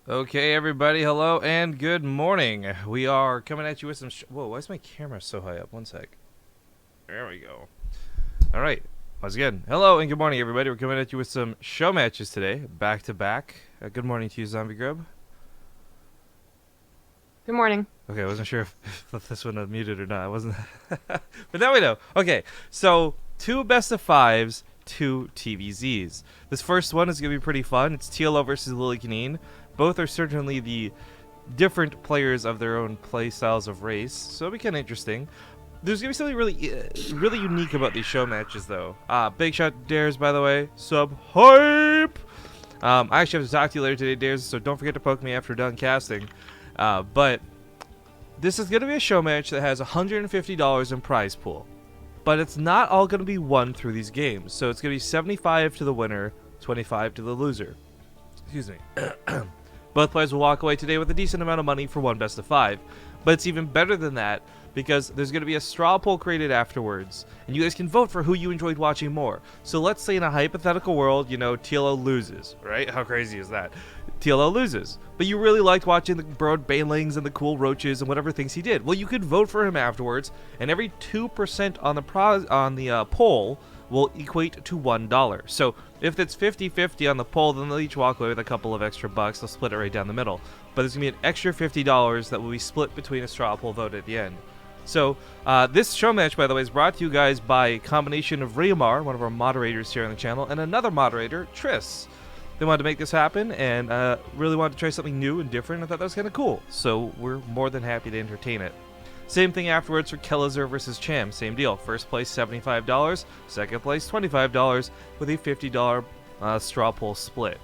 Okay, everybody, hello and good morning. We are coming at you with some. Whoa, why is my camera so high up? One sec. There we go. All right, once again, hello and good morning, everybody. We're coming at you with some show matches today, back to back. Good morning to you, Zombie Grub. Good morning. Okay, I wasn't sure if this one was muted or not. I wasn't, but now we know. Okay, so two best of fives, two TvZs. This first one is gonna be pretty fun. It's TLO versus Lillekanin. Both are certainly the different players of their own play styles of race, so it'll be kind of interesting. There's gonna be something really unique about these show matches, though. Big shout to Dares, by the way. Sub hype. I actually have to talk to you later today, Dares, so don't forget to poke me after done casting. But this is gonna be a show match that has $150 in prize pool, but it's not all gonna be won through these games. So it's gonna be 75 to the winner, 25 to the loser. Excuse me. Both players will walk away today with a decent amount of money for one best of five. But it's even better than that because there's going to be a straw poll created afterwards, and you guys can vote for who you enjoyed watching more. So let's say in a hypothetical world, you know, TLO loses, right? How crazy is that? TLO loses, but you really liked watching the broad banelings and the cool roaches and whatever things he did. Well, you could vote for him afterwards, and every 2% on the poll will equate to $1. So if it's 50-50 on the poll, then they'll each walk away with a couple of extra bucks. They'll split it right down the middle. But there's going to be an extra $50 that will be split between a straw poll vote at the end. So this show match, by the way, is brought to you guys by a combination of Riamar, one of our moderators here on the channel, and another moderator, Triss. They wanted to make this happen and really wanted to try something new and different. I thought that was kind of cool. So we're more than happy to entertain it. Same thing afterwards for Kelazar versus Cham. Same deal. First place $75, second place $25 with a $50 straw poll split.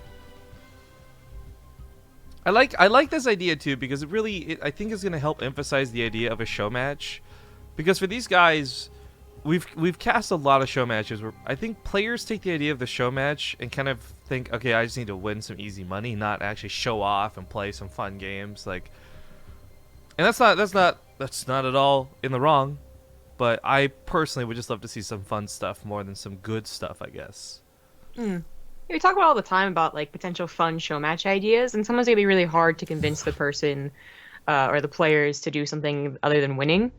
I like this idea too because I think is going to help emphasize the idea of a show match, because for these guys we've cast a lot of show matches where I think players take the idea of the show match and kind of think, okay, I just need to win some easy money, not actually show off and play some fun games. Like, and that's not at all in the wrong, but I personally would just love to see some fun stuff more than some good stuff, I guess. Mm. We talk about all the time about like potential fun show match ideas, and sometimes it can be really hard to convince the person or the players to do something other than winning.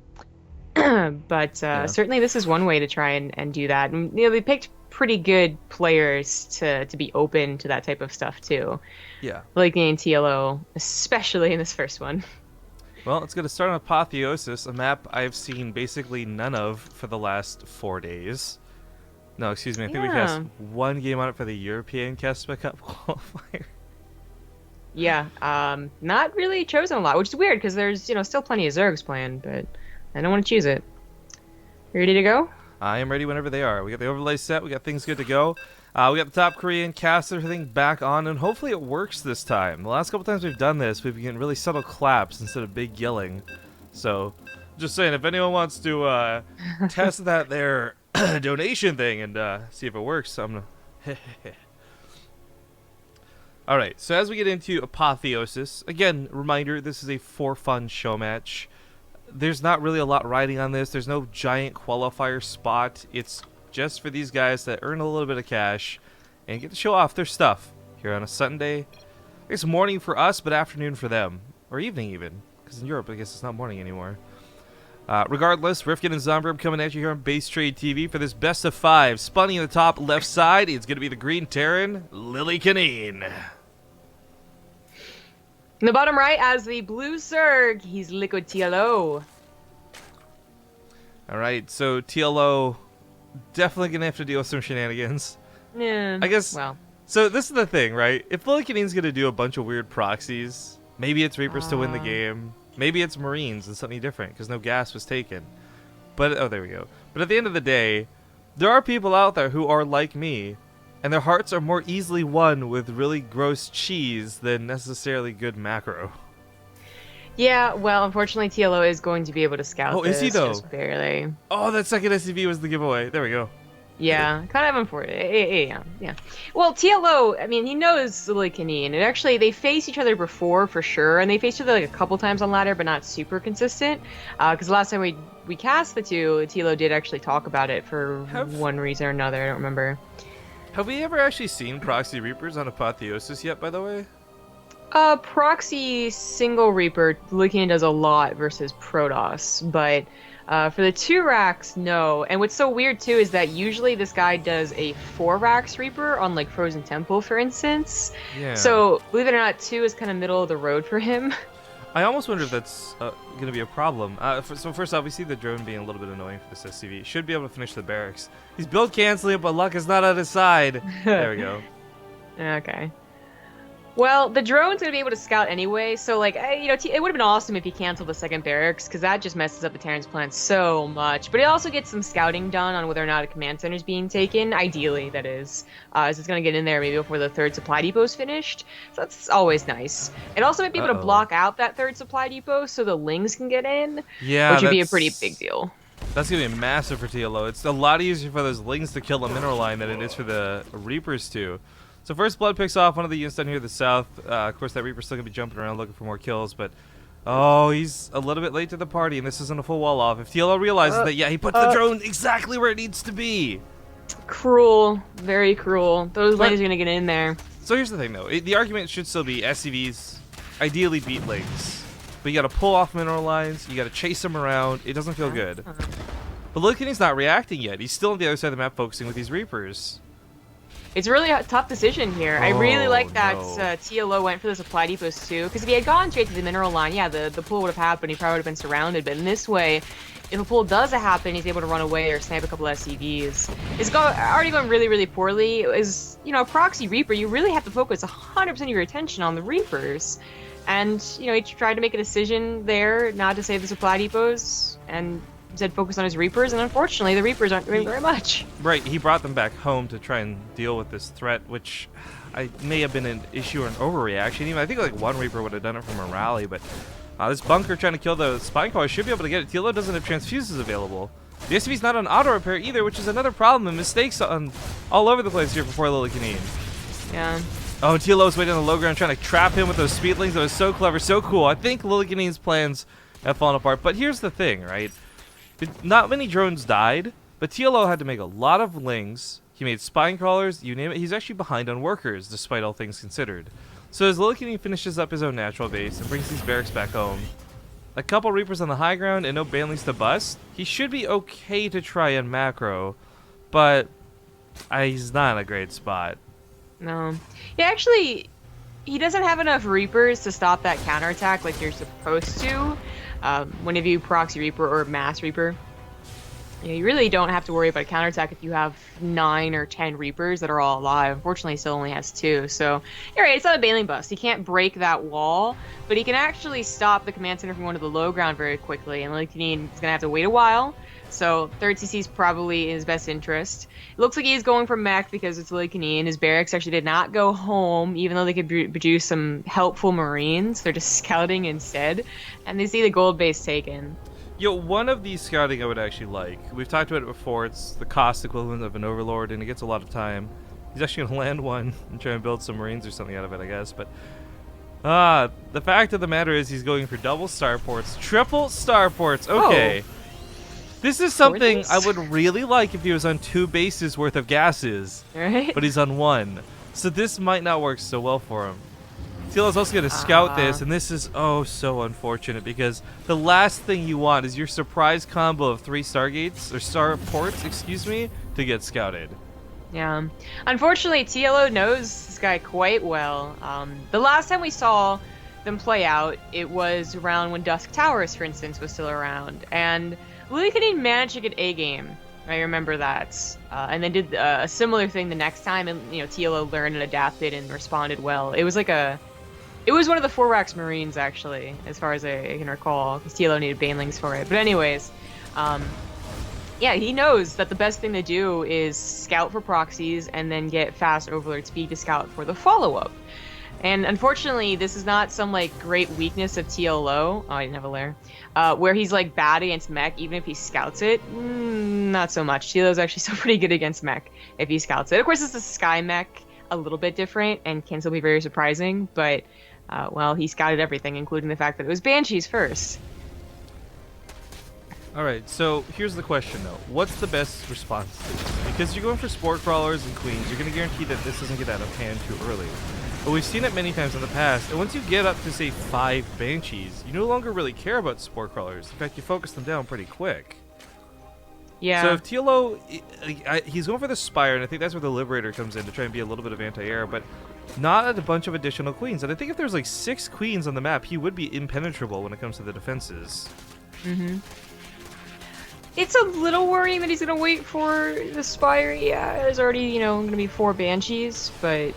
But Yeah. certainly this is one way to try and do that. And you know, they picked pretty good players to be open to that type of stuff too. Yeah. Like in TLO, especially in this first one. Well, it's going to start on Apotheosis, a map I've seen basically none of for the last 4 days. No, excuse me. I think we cast one game on it for the European Kespa Cup qualifier. Yeah, not really chosen a lot, which is weird because there's, you know, still plenty of Zergs planned, but I don't want to choose it. You ready to go? I am ready whenever they are. We got the overlay set. We got things good to go. We got the top Korean, cast everything back on, and hopefully it works this time. The last couple times we've done this, we've been getting really subtle claps instead of big yelling. So, just saying, if anyone wants to test that there donation thing and see if it works, I'm gonna. All right. So as we get into Apotheosis, again, reminder: this is a for fun show match. There's not really a lot riding on this. There's no giant qualifier spot. It's just for these guys that earn a little bit of cash and get to show off their stuff here on a Sunday. It's morning for us, but afternoon for them, or evening even, because in Europe I guess it's not morning anymore. Regardless, Rifkin and Zombrib coming at you here on BaseTradeTV for this best of five. Spunny in the top left side, it's going to be the Green Terran, Lillekanin. In the bottom right, as the blue Zerg, he's Liquid TLO. All right, so TLO definitely going to have to deal with some shenanigans. Yeah, I guess. well. So this is the thing, right? If Lillekanin's going to do a bunch of weird proxies, maybe it's Reapers to win the game. Maybe it's Marines and something different because no gas was taken. But, oh, there we go. But at the end of the day, there are people out there who are like me, and their hearts are more easily won with really gross cheese than necessarily good macro. Yeah, well, unfortunately, TLO is going to be able to scout Oh, this, is he though? just barely. Oh, that second SCV was the giveaway. There we go. Yeah, kind of unfortunate. Yeah. Well, TLO, I mean, he knows Lillekanin, and actually, they faced each other before, for sure, and they faced each other like a couple times on ladder, but not super consistent, because the last time we cast the two, TLO did actually talk about it for one reason or another, I don't remember. Have we ever actually seen Proxy Reapers on Apotheosis yet, by the way? Proxy single Reaper, Lillekanin does a lot versus Protoss, but for the 2 racks, no. And what's so weird too is that usually this guy does a 4 racks Reaper on like Frozen Temple, for instance. Yeah. So believe it or not, 2 is kind of middle of the road for him. I almost wonder if that's going to be a problem. So first off, we see the drone being a little bit annoying for this SCV. Should be able to finish the barracks. He's build canceling, but luck is not on his side. There we go. Okay. Well, the drone's gonna be able to scout anyway, so like, you know, it would have been awesome if he canceled the second barracks, because that just messes up the Terran's plan so much. But it also gets some scouting done on whether or not a command center is being taken. Ideally, that is, as it's gonna get in there maybe before the 3rd supply depot is finished. So that's always nice. It also might be able to block out that 3rd supply depot so the Lings can get in. Yeah, which would be a pretty big deal. That's gonna be massive for TLO. It's a lot easier for those Lings to kill the mineral line than it is for the Reapers to. So first blood picks off one of the units down here to the south. Of course, that Reaper's still going to be jumping around looking for more kills, but... Oh, he's a little bit late to the party, and this isn't a full wall off. If TLO realizes that, yeah, he put the drone exactly where it needs to be. Cruel. Very cruel. Those Lings are going to get in there. So here's the thing, though. The argument should still be SCVs ideally beat Lings. But you got to pull off mineral lines. You got to chase them around. It doesn't feel good. But Lillekanin's not reacting yet. He's still on the other side of the map focusing with these Reapers. It's really a tough decision here. I really like that TLO went for the supply depots too, because if he had gone straight to the mineral line, yeah, the pull would have happened. He probably would have been surrounded. But in this way, if a pull does happen, he's able to run away or snipe a couple SCVs. It's already going really, really poorly. As you know, proxy Reaper, you really have to focus 100% of your attention on the Reapers. And you know, he tried to make a decision there not to save the supply depots, and instead focus on his Reapers, and unfortunately the Reapers aren't doing very much. Right, he brought them back home to try and deal with this threat, which may have been an issue or an overreaction. Even I think like one Reaper would have done it from a rally, but this bunker trying to kill the spine crawler should be able to get it. TLO doesn't have transfuses available. The SCV's not on auto repair either, which is another problem, and mistakes on all over the place here for Lillekanin. Yeah. Oh, TLO's waiting on the low ground trying to trap him with those speedlings. That was so clever, so cool. I think Lillekanin's plans have fallen apart, but here's the thing, right? Not many drones died, but TLO had to make a lot of Lings. He made spine crawlers, you name it. He's actually behind on workers, despite all things considered. So as Lillekanin finishes up his own natural base and brings these barracks back home, a couple Reapers on the high ground and no Banelings to bust, he should be okay to try and macro, but he's not in a great spot. No. Yeah, actually, he doesn't have enough Reapers to stop that counterattack like you're supposed to. Whenever you proxy Reaper or mass Reaper, you really don't have to worry about a counterattack if you have 9 or 10 Reapers that are all alive. Unfortunately, he still only has 2, so you're right, it's not a Baneling bust. He can't break that wall, but he can actually stop the command center from going to the low ground very quickly, and Lillekanin is going to have to wait a while, so 3rd CC is probably in his best interest. It looks like he's going for mech because it's Lillekanin. His barracks actually did not go home, even though they could produce some helpful Marines. They're just scouting instead, and they see the gold base taken. Yo, one of these scouting I would actually like. We've talked about it before. It's the cost equivalent of an Overlord, and it gets a lot of time. He's actually going to land one and try and build some Marines or something out of it, I guess. But the fact of the matter is he's going for double starports, triple starports. Okay. Oh. This is something I would really like if he was on 2 bases worth of gases, right? But he's on 1. So this might not work so well for him. TLO's also going to scout this, and this is so unfortunate because the last thing you want is your surprise combo of 3 Stargates, or Starports, excuse me, to get scouted. Yeah. Unfortunately, TLO knows this guy quite well. The last time we saw them play out, it was around when Dusk Towers, for instance, was still around, and Lillekanin managed to get A game. I remember that. And then did a similar thing the next time, and you know, TLO learned and adapted and responded well. It was like it was one of the 4 racks Marines, actually, as far as I can recall, because TLO needed Banelings for it. But anyways, yeah, he knows that the best thing to do is scout for proxies and then get fast Overlord speed to scout for the follow-up. And unfortunately, this is not some like great weakness of TLO. Oh, I didn't have a lair. Where he's like bad against mech, even if he scouts it. Not so much. TLO's actually still pretty good against mech if he scouts it. Of course, it's a sky mech, a little bit different, and can still be very surprising. But well, he scouted everything, including the fact that it was Banshees first. Alright, so here's the question though. What's the best response to this? Because you're going for Spore Crawlers and Queens, you're going to guarantee that this doesn't get out of hand too early. but we've seen it many times in the past. And once you get up to say 5 Banshees, you no longer really care about Spore Crawlers. In fact, you focus them down pretty quick. Yeah. So if TLO, he's going for the Spire, and I think that's where the Liberator comes in to try and be a little bit of anti-air, but not a bunch of additional queens. And I think if there's like 6 queens on the map, he would be impenetrable when it comes to the defenses. Mm-hmm. It's a little worrying that he's gonna wait for the Spire. Yeah, there's already, gonna be 4 Banshees, but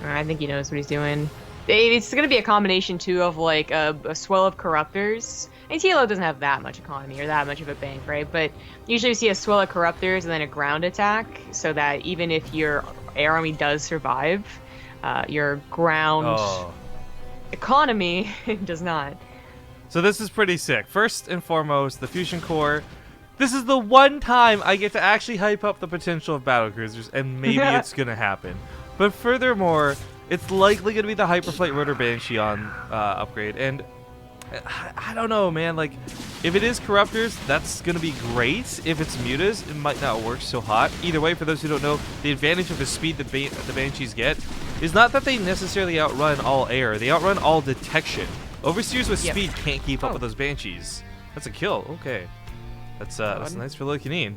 I think he knows what he's doing. It's gonna be a combination too of like a swell of Corruptors. And TLO doesn't have that much economy or that much of a bank, right? But usually you see a swell of Corruptors and then a ground attack, so that even if your air army does survive, your ground economy does not. So this is pretty sick. First and foremost, the Fusion Core. This is the one time I get to actually hype up the potential of battlecruisers, and maybe it's gonna happen. But furthermore, it's likely gonna be the Hyperflight Rotor Banshee on upgrade, and I don't know, man. Like, if it is Corruptors, that's gonna be great. If it's Mutas, it might not work so hot. Either way, for those who don't know, the advantage of the speed that the Banshees get is not that they necessarily outrun all air. They outrun all detection. Overseers with speed can't keep up with those Banshees. That's a kill. Okay, that's nice for Lillekanin.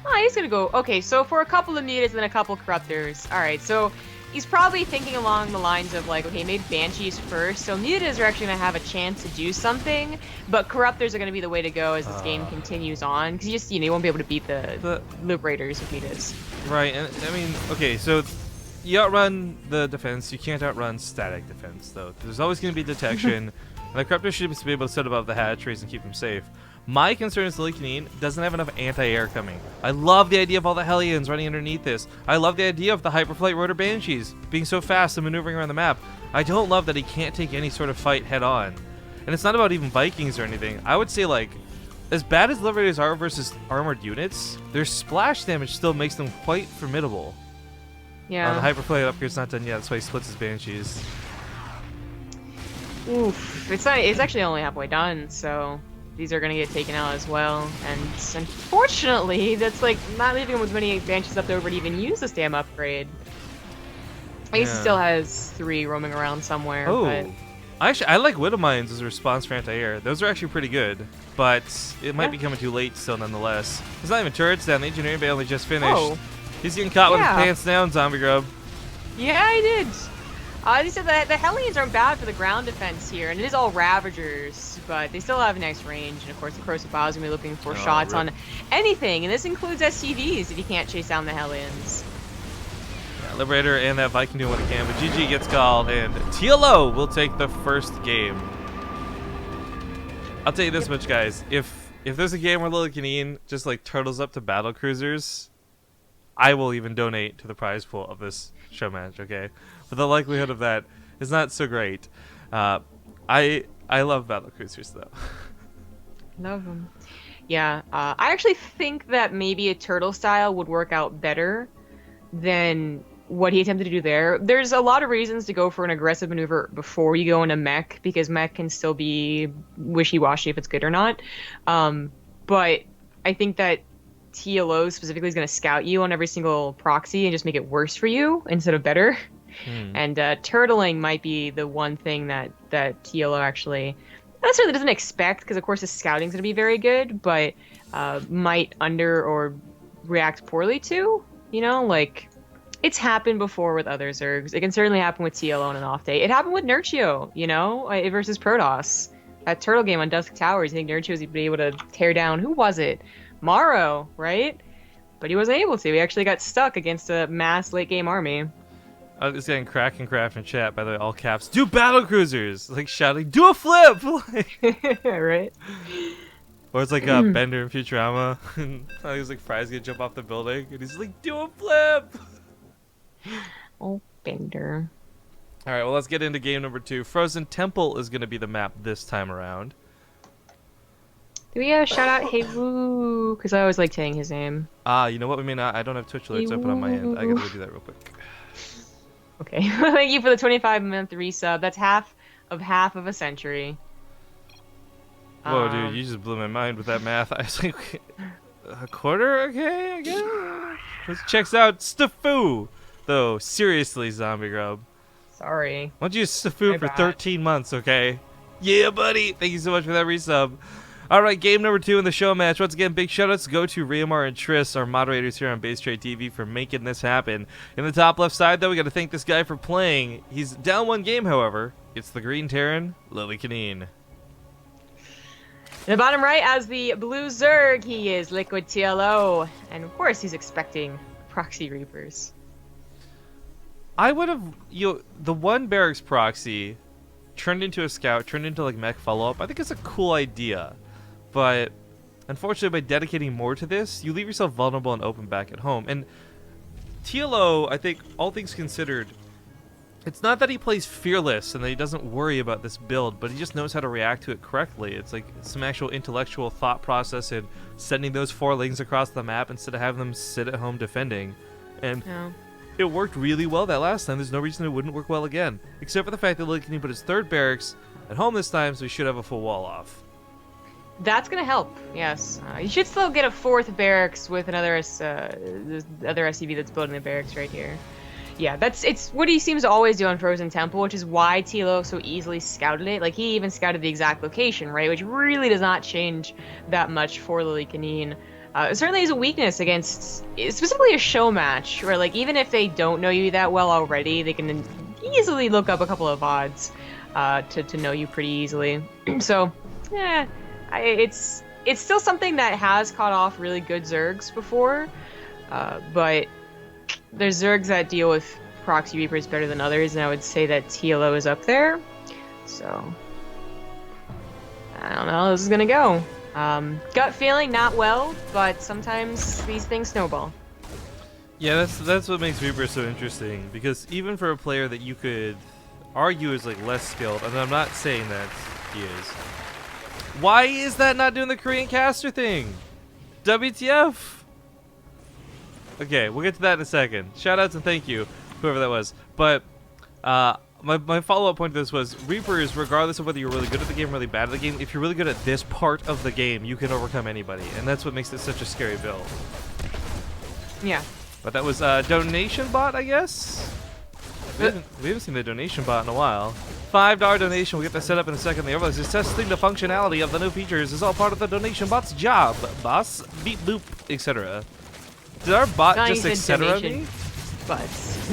Oh, he's gonna go. Okay, so for a couple of Mutas and then a couple Corruptors. All right, so he's probably thinking along the lines of like, okay, maybe Banshees first, so Mutas are actually gonna have a chance to do something, but Corruptors are gonna be the way to go as this game continues on, because you just you won't be able to beat the Liberators with Mutas. Right, and I mean, okay, so you outrun the defense, you can't outrun static defense though. There's always gonna be detection, and the Corruptor should be able to sit above the hatcheries and keep them safe. My concern is Lillekanin doesn't have enough anti-air coming. I love the idea of all the Hellions running underneath this. I love the idea of the Hyperflight Rotor Banshees being so fast and maneuvering around the map. I don't love that he can't take any sort of fight head on. And it's not about even Vikings or anything. I would say, like, as bad as Liberators are versus armored units, their splash damage still makes them quite formidable. Yeah. The Hyperflight upgrade's not done yet, that's why he splits his Banshees. Oof. It's actually only halfway done, so these are gonna get taken out as well, and unfortunately, that's like not leaving him with many Banshees left over to even use this damn upgrade. I guess he still has 3 roaming around somewhere. Oh, but I like Widow Mines as a response for anti-air. Those are actually pretty good, but it might be coming too late still nonetheless. There's not even turrets down. The Engineering Bay only just finished. Oh. He's getting caught with his pants down, Zombie Grub. Yeah, I did. They said that the Hellions aren't bad for the ground defense here, and it is all Ravagers, but they still have nice range, and of course the Corsair Gear is going to be looking for shots on anything, and this includes SCVs if you can't chase down the Hellions. Yeah, Liberator and that Viking doing what he can, but GG gets called, and TLO will take the first game. I'll tell you this much, guys. If there's a game where Lillekanin just like turtles up to battle cruisers, I will even donate to the prize pool of this show match, okay? But the likelihood of that is not so great. I love battle cruisers though. Love them. Yeah, I actually think that maybe a turtle style would work out better than what he attempted to do there. There's a lot of reasons to go for an aggressive maneuver before you go into mech, because mech can still be wishy-washy if it's good or not. But I think that TLO specifically is going to scout you on every single proxy and just make it worse for you instead of better. And turtling might be the one thing that TLO actually necessarily doesn't expect, because of course his scouting is going to be very good, but might under or react poorly to. Like, it's happened before with other Zergs. It can certainly happen with TLO on an off day. It happened with Nerchio, versus Protoss. That turtle game on Dusk Towers, I think Nerchio was able to tear down, who was it? Morrow, right? But he wasn't able to. He actually got stuck against a mass late game army. I was getting Kraken Craft in chat, by the way, all caps. Do battle cruisers! Like shouting, do a flip! Right? Or it's like Bender in Futurama. And he was like, Fry's gonna jump off the building. And he's like, do a flip! Oh, Bender. Alright, well, let's get into game number 2. Frozen Temple is gonna be the map this time around. Do we shout out Hey Woo? Because I always like saying his name. You know what? We may not. I don't have Twitch alerts open on my end. I gotta go do that real quick. Okay. Thank you for the 25-month resub. That's half of a century. Whoa, dude, you just blew my mind with that math. I was like, a quarter? Okay, I guess. This checks out. Stafoo! Though, seriously, Zombie Grub. Sorry. Why don't you Safu My for bad. 13 months, okay? Yeah, buddy! Thank you so much for that resub. Alright, game number 2 in the show match. Once again, big shoutouts go to Riamar and Triss, our moderators here on BaseTradeTV, for making this happen. In the top left side, though, we gotta thank this guy for playing. He's down 1 game, however. It's the Green Terran, Lillekanin. In the bottom right, as the blue Zerg, he is Liquid TLO. And of course, he's expecting Proxy Reapers. I would have, the one barracks proxy turned into a scout, turned into like mech follow-up. I think it's a cool idea. But unfortunately, by dedicating more to this, you leave yourself vulnerable and open back at home. And TLO, I think, all things considered, it's not that he plays fearless and that he doesn't worry about this build, but he just knows how to react to it correctly. It's like some actual intellectual thought process in sending those 4 lings across the map instead of having them sit at home defending. And it worked really well that last time. There's no reason it wouldn't work well again. Except for the fact that Lillekanin put his 3rd barracks at home this time, so he should have a full wall off. That's gonna help, yes. You should still get a 4th barracks with another the other SCV that's building the barracks right here. Yeah, it's what he seems to always do on Frozen Temple, which is why TLO so easily scouted it. Like, he even scouted the exact location, right? Which really does not change that much for Lillekanin. It certainly is a weakness against, specifically a show match, where, like, even if they don't know you that well already, they can easily look up a couple of odds to know you pretty easily. So, yeah. It's still something that has caught off really good Zergs before, but there's Zergs that deal with Proxy Reapers better than others, and I would say that TLO is up there. So, I don't know how this is gonna go. Gut feeling, not well, but sometimes these things snowball. Yeah, that's what makes Reaper so interesting, because even for a player that you could argue is like less skilled, and I'm not saying that he is. Why is that not doing the Korean caster thing? WTF? Okay, we'll get to that in a second. Shoutouts and thank you, whoever that was. But my follow-up point to this was, Reapers, regardless of whether you're really good at the game or really bad at the game, if you're really good at this part of the game, you can overcome anybody. And that's what makes it such a scary build. Yeah. But that was donation bot, I guess? We haven't seen the donation bot in a while. $5 donation. We'll get that set up in a second. The otherwise is testing the functionality of the new features. Is all part of the donation bot's job. Boss, beat boop, etc. Did our bot just etc me? Bots.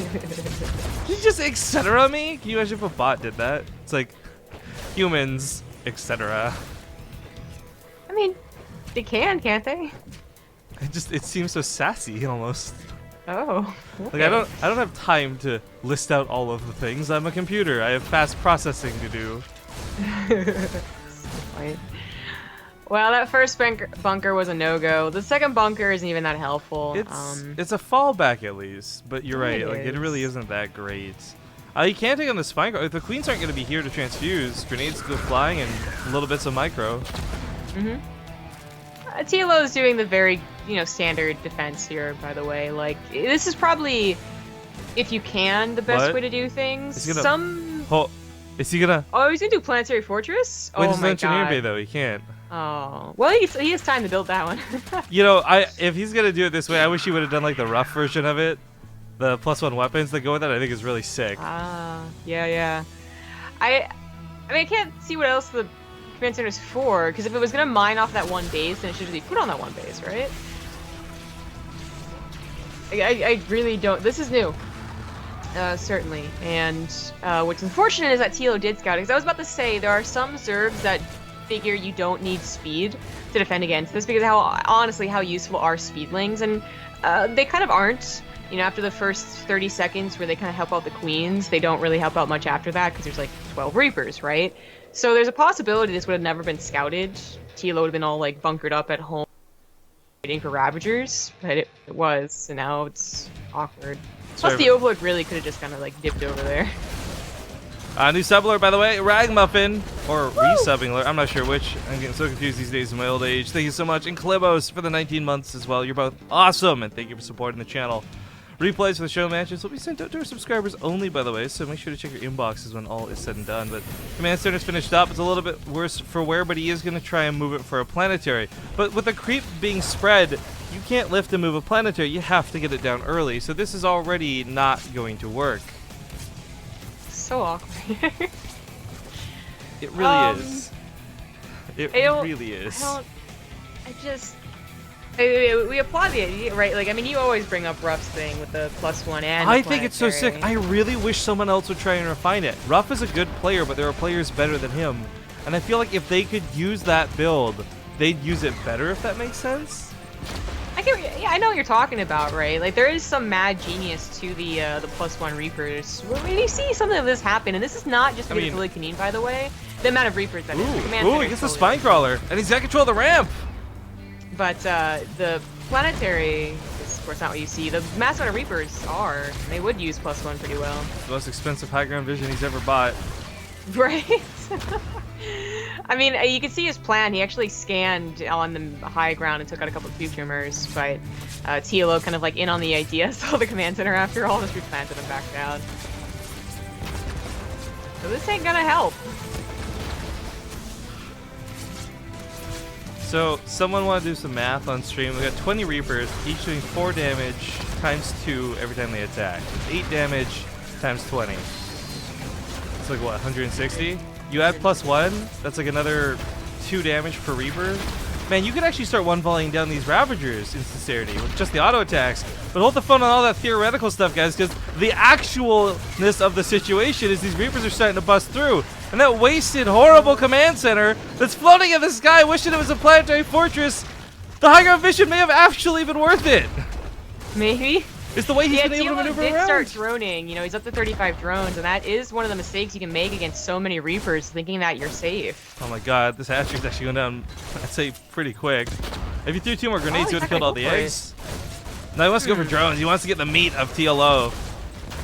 Did you just etc me? Can you imagine if a bot did that? It's like humans, etc. I mean, they can, can't they? It seems so sassy almost. Oh. Okay. Like I don't have time to list out all of the things. I'm a computer. I have fast processing to do. Well, that first bunker was a no-go. The second bunker isn't even that helpful. It's a fallback at least, but you're right. It really isn't that great. You can't take on the spine guard. If the queens aren't going to be here to transfuse, grenades go flying and little bits of micro. TLO is doing the very, standard defense here, by the way. Like, this is probably, if you can, the best way to do things. Is he gonna... Oh, he's gonna do Planetary Fortress? Wait, oh it's my Engineer god. Bay, though. He can't. Oh. Well, he has time to build that one. If he's gonna do it this way, I wish he would have done, like, the rough version of it. The +1 weapons that go with that, I think, is really sick. Yeah. I mean, I can't see what else the command center is for, because if it was going to mine off that one base, then it should just be put on that one base, right? I really don't. This is new. Certainly. And what's unfortunate is that TLO did scout, because I was about to say, there are some Zergs that figure you don't need speed to defend against this, because honestly, how useful are speedlings? And they kind of aren't. After the first 30 seconds where they kind of help out the queens, they don't really help out much after that, because there's like 12 Reapers, right? So there's a possibility this would have never been scouted. TLO would have been all like bunkered up at home waiting for Ravagers, but it was, and now it's awkward. Plus the Overlord really could have just kind of like dipped over there. New sub alert, by the way, Ragmuffin, or resubbing alert, I'm not sure which. I'm getting so confused these days in my old age. Thank you so much, and Klibos for the 19 months as well. You're both awesome, and thank you for supporting the channel. Replays for the show matches will be sent out to our subscribers only, by the way, so make sure to check your inboxes when all is said and done. But Command Center's finished up. It's a little bit worse for wear, but he is going to try and move it for a planetary. But with the creep being spread, you you can't lift and move a planetary. You have to get it down early. So this is already not going to work. So awkward. It really is. It really is. We applaud the idea, right? Like, I mean, you always bring up Ruff's thing with the +1 and I think it's so sick. I really wish someone else would try and refine it. Ruff is a good player, but there are players better than him. And I feel like if they could use that build, they'd use it better, if that makes sense. I know what you're talking about, right? Like, there is some mad genius to the +1 Reapers. When you see something like this happen, and this is not just because of Lillekanin, by the way, the amount of Reapers that is. Ooh, he gets the Spine Crawler, and he's got control of the ramp! But the planetary is, of course, not what you see. The mass amount of Reapers are. They would use +1 pretty well. The most expensive high ground vision he's ever bought. Right? I mean, you can see his plan. He actually scanned on the high ground and took out a couple of cube tumors, but TLO kind of like in on the idea, saw the command center after all, just replanted and backed out. So this ain't gonna help. So, someone want to do some math on stream. We got 20 Reapers, each doing 4 damage times 2 every time they attack. 8 damage times 20. It's like, what, 160? You add +1, that's like another 2 damage per Reaper. Man, you could actually start one-volleying down these Ravagers in sincerity with just the auto attacks. But hold the phone on all that theoretical stuff, guys, because the actualness of the situation is these Reapers are starting to bust through. And that wasted, horrible command center that's floating in the sky wishing it was a planetary fortress, the high ground vision may have actually been worth it. Maybe. It's the way he's been able to maneuver did around. Start droning. You know, he's up to 35 drones, and that is one of the mistakes you can make against so many Reapers, thinking that you're safe. Oh my god, this hatchery's actually going down, I'd say, pretty quick. If you threw 2 more grenades, you would have killed all the eggs. Now he wants to go for drones. He wants to get the meat of TLO.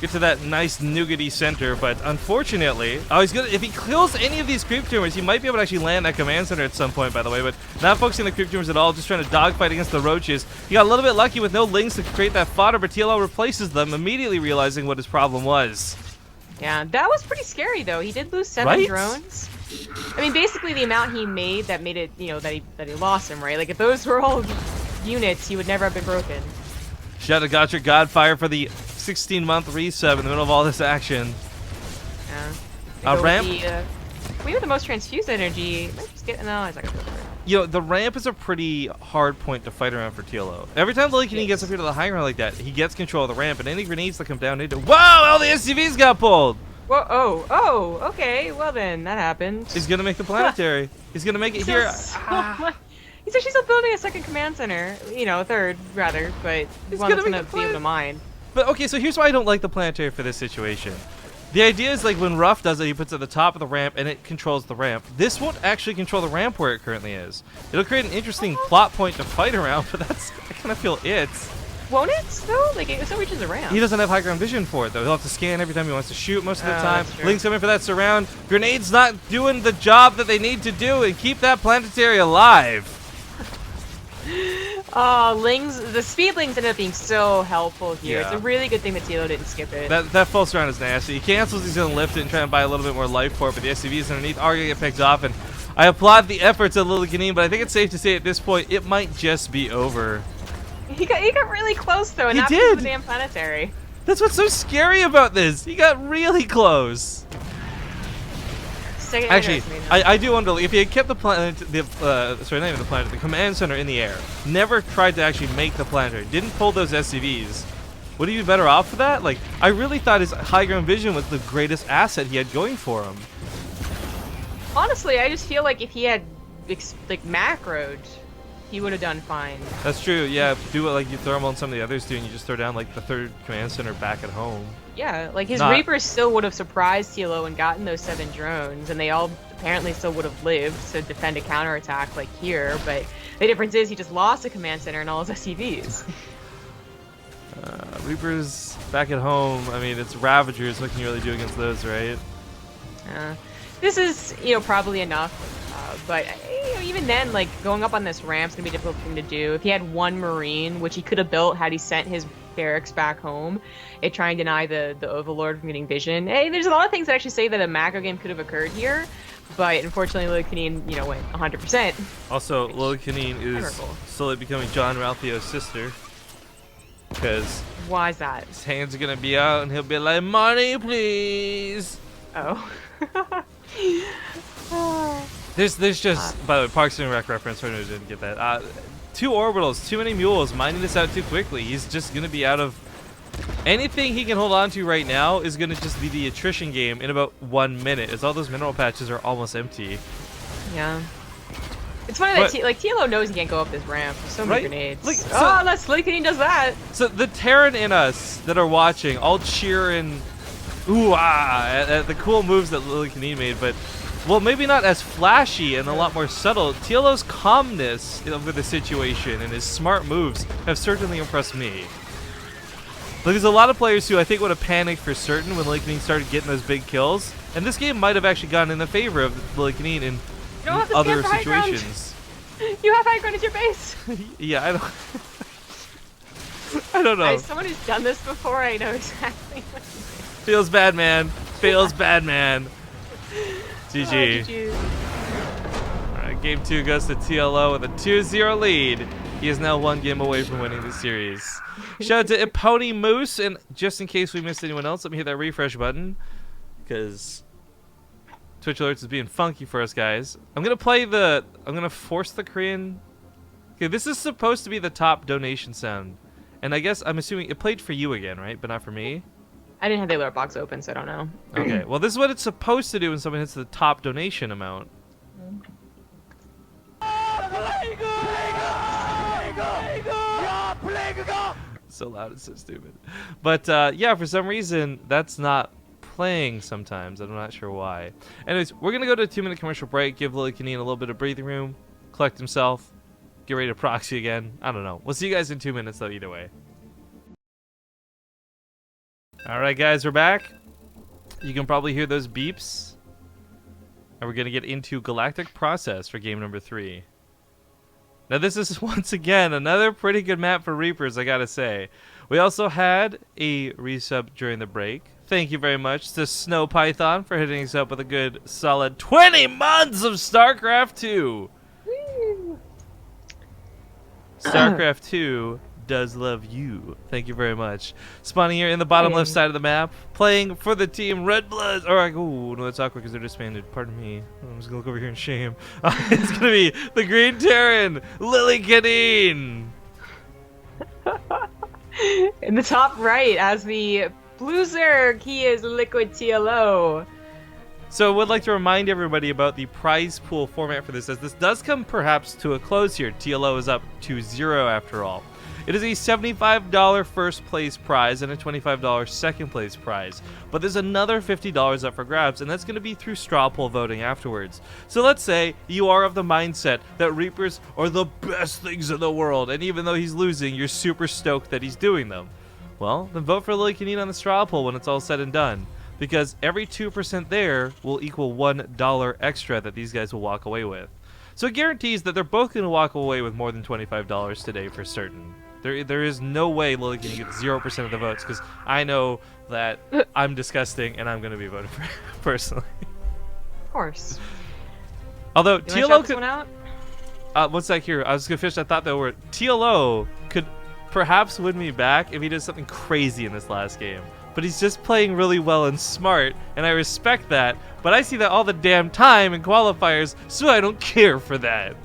Get to that nice nougaty center, but unfortunately, he's gonna. If he kills any of these creep tumors, he might be able to actually land that command center at some point, by the way. But not focusing on the creep tumors at all, just trying to dogfight against the roaches. He got a little bit lucky with no lings to create that fodder, but TLO replaces them, immediately realizing what his problem was. Yeah, that was pretty scary though. He did lose 7 drones. I mean, basically the amount he made that made it, you know, that he lost him, right? Like if those were all units, he would never have been broken. Shout out Gotcha Godfire for the 16-month resub in the middle of all this action. Yeah. Ramp? We have the most transfused energy. Might just get, no, it's not gonna go for it. You know, the ramp is a pretty hard point to fight around for TLO. Every time Lillekanin gets up here to the high ground like that, he gets control of the ramp, and any grenades that come down into— Whoa! All the SCVs got pulled! Whoa, oh, okay, well then, that happened. He's gonna make the planetary. He's gonna make it here. He's actually still building a second command center. You know, a third, rather, but one that's gonna be able to mine. But okay, so here's why I don't like the planetary for this situation. The idea is like when Ruff does it, he puts it at the top of the ramp and it controls the ramp. This won't actually control the ramp where it currently is. It'll create an interesting plot point to fight around, but that's, I kind of feel it. Won't it though? Like it still reaches the ramp. He doesn't have high ground vision for it though. He'll have to scan every time he wants to shoot most of the time. Link's coming for that surround. Grenade's not doing the job that they need to do and keep that planetary alive. Oh, Lings, the speed Lings ended up being so helpful here. Yeah. It's a really good thing that TLO didn't skip it. That full surround is nasty. He cancels, he's going to lift it and try and buy a little bit more life for it, but the SCVs underneath are going to get picked off, and I applaud the efforts of Lillekanin, but I think it's safe to say at this point, it might just be over. He got really close, though, and he not did. because of the damn planetary. That's what's so scary about this. He got really close. Actually, I do wonder if he had kept the planet, sorry, not even the planet, the command center in the air, never tried to actually make the planetary, didn't pull those SCVs, would he be better off for that? Like, I really thought his high ground vision was the greatest asset he had going for him. Honestly, I just feel like if he had like macroed, he would have done fine. That's true. Yeah, do it like you thermal and some of the others do, and you just throw down like the third command center back at home. Yeah, like his Reapers still would have surprised TLO and gotten those 7 drones, and they all apparently still would have lived to defend a counterattack like here, but the difference is he just lost a command center and all his SCVs. Reapers back at home, I mean, it's Ravagers. What can you really do against those, right? This is, you know, probably enough, but you know, even then, like, going up on this ramp's gonna be a difficult thing to do. If he had 1 Marine, which he could have built had he sent his barracks back home. It try and deny the Overlord from getting vision. Hey, there's a lot of things that actually say that a macro game could have occurred here, but unfortunately Lillekanin, you know, went 100%. Also, Lillekanin is Terrible. slowly becoming John Ralphio's sister. Because Why is that? his hands are going to be out and he'll be like, money, please. Oh. There's just, by the way, Parks and Rec reference for anyone who didn't get that. 2 orbitals, too many mules, mining this out too quickly. He's just going to be out of... Anything he can hold on to right now is going to just be the attrition game in about 1 minute, as all those mineral patches are almost empty. Yeah. It's funny that TLO knows he can't go up this ramp. There's so many grenades. Like, unless Lillekanin does that. So the Terran in us that are watching all cheer and ooh-ah at the cool moves that Lillekanin made, but, well, maybe not as flashy and a lot more subtle. TLO's calmness over the situation and his smart moves have certainly impressed me. Like, there's a lot of players who I think would have panicked for certain when Lillekanin started getting those big kills, and this game might have actually gone in the favor of Lillekanin in other situations. You have high ground as your base. Yeah, I don't. I don't know. As someone who's done this before, I know exactly what you mean. Feels bad, man. Feels bad, man. GG. GG. Alright, game 2 goes to TLO with a 2-0 lead. He is now 1 game away from winning the series. Shout out to Ipony Moose, and just in case we missed anyone else, let me hit that refresh button, because Twitch Alerts is being funky for us, guys. I'm gonna force the Korean. Okay, this is supposed to be the top donation sound, and I guess I'm assuming it played for you again, right? But not for me. I didn't have the alert box open, so I don't know. Okay, well, this is what it's supposed to do when someone hits the top donation amount. So loud, it's so stupid. But yeah, for some reason that's not playing sometimes. I'm not sure why. Anyways, we're gonna go to a 2-minute commercial break, give Lillekanin a little bit of breathing room, collect himself, get ready to proxy again. I don't know. We'll see you guys in 2 minutes though, either way. Alright guys, we're back. You can probably hear those beeps. And we're gonna get into Galactic Process for game number 3. Now this is once again another pretty good map for Reapers, I gotta say. We also had a resub during the break. Thank you very much to Snow Python for hitting us up with a good solid 20 months of StarCraft 2. Woo. StarCraft 2 does love you. Thank you very much. Spawning here in the bottom left side of the map, playing for the team Red Bloods. Or oh no, that's awkward because they're disbanded. Pardon me. I'm just gonna look over here in shame. It's gonna be the Green Terran, Lillekanin. In the top right, as the Blue Zerg, he is Liquid TLO. So I would like to remind everybody about the prize pool format for this, as this does come perhaps to a close here. TLO is up to 0 after all. It is a $75 first place prize and a $25 second place prize. But there's another $50 up for grabs, and that's going to be through straw poll voting afterwards. So let's say you are of the mindset that Reapers are the best things in the world, and even though he's losing, you're super stoked that he's doing them. Well, then vote for Lillekanin on the straw poll when it's all said and done, because every 2% there will equal $1 extra that these guys will walk away with. So it guarantees that they're both going to walk away with more than $25 today for certain. There is no way Lillekanin gets 0% of the votes, because I know that I'm disgusting and I'm going to be voting for it personally. Of course. Although You TLO could. what's that here? I was going to finish that thought though, where TLO could perhaps win me back if he does something crazy in this last game. But he's just playing really well and smart, and I respect that. But I see that all the damn time in qualifiers, so I don't care for that.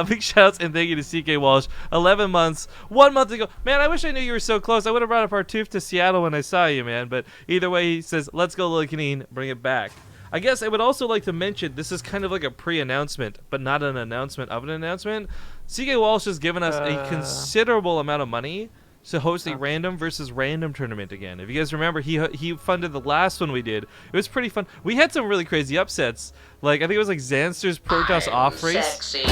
Big shoutouts and thank you to CK Walsh. 11 months, 1 month ago. Man, I wish I knew you were so close. I would have brought up our tooth to Seattle when I saw you, man. But either way, he says, let's go, Lillekanin, bring it back. I guess I would also like to mention, this is kind of like a pre-announcement, but not an announcement of an announcement. CK Walsh has given us a considerable amount of money to host a random versus random tournament again. If you guys remember, he funded the last one we did. It was pretty fun. We had some really crazy upsets. Like, I think it was like Xanster's Protoss off race. Sexy.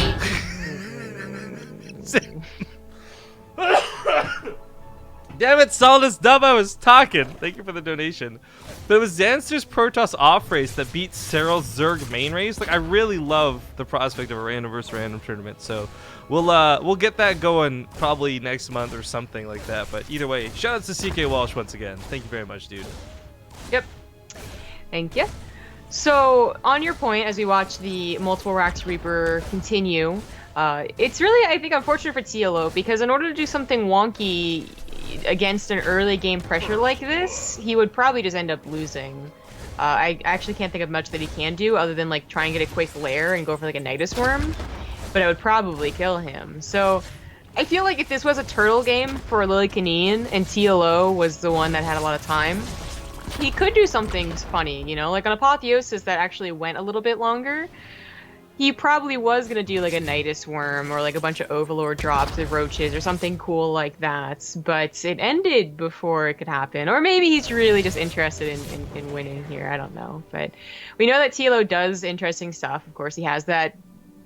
Damn it, Solidus Dub, I was talking. Thank you for the donation. But it was Xanster's Protoss off race that beat Cyril's Zerg main race. Like, I really love the prospect of a random versus random tournament. So we'll get that going probably next month or something like that. But either way, shout out to CK Walsh once again. Thank you very much, dude. Yep. Thank you. So, on your point, as we watch the multiple racks Reaper continue, it's really, I think, unfortunate for TLO, because in order to do something wonky against an early game pressure like this, he would probably just end up losing. I actually can't think of much that he can do other than like try and get a quick lair and go for like a Nidus Worm, but it would probably kill him. So I feel like if this was a turtle game for Lillekanin and TLO was the one that had a lot of time, he could do something funny, you know, like on Apotheosis that actually went a little bit longer. He probably was going to do like a Nidus Worm or like a bunch of Overlord drops of roaches or something cool like that, but it ended before it could happen. Or maybe he's really just interested in winning here, I don't know. But we know that TLO does interesting stuff. Of course, he has that,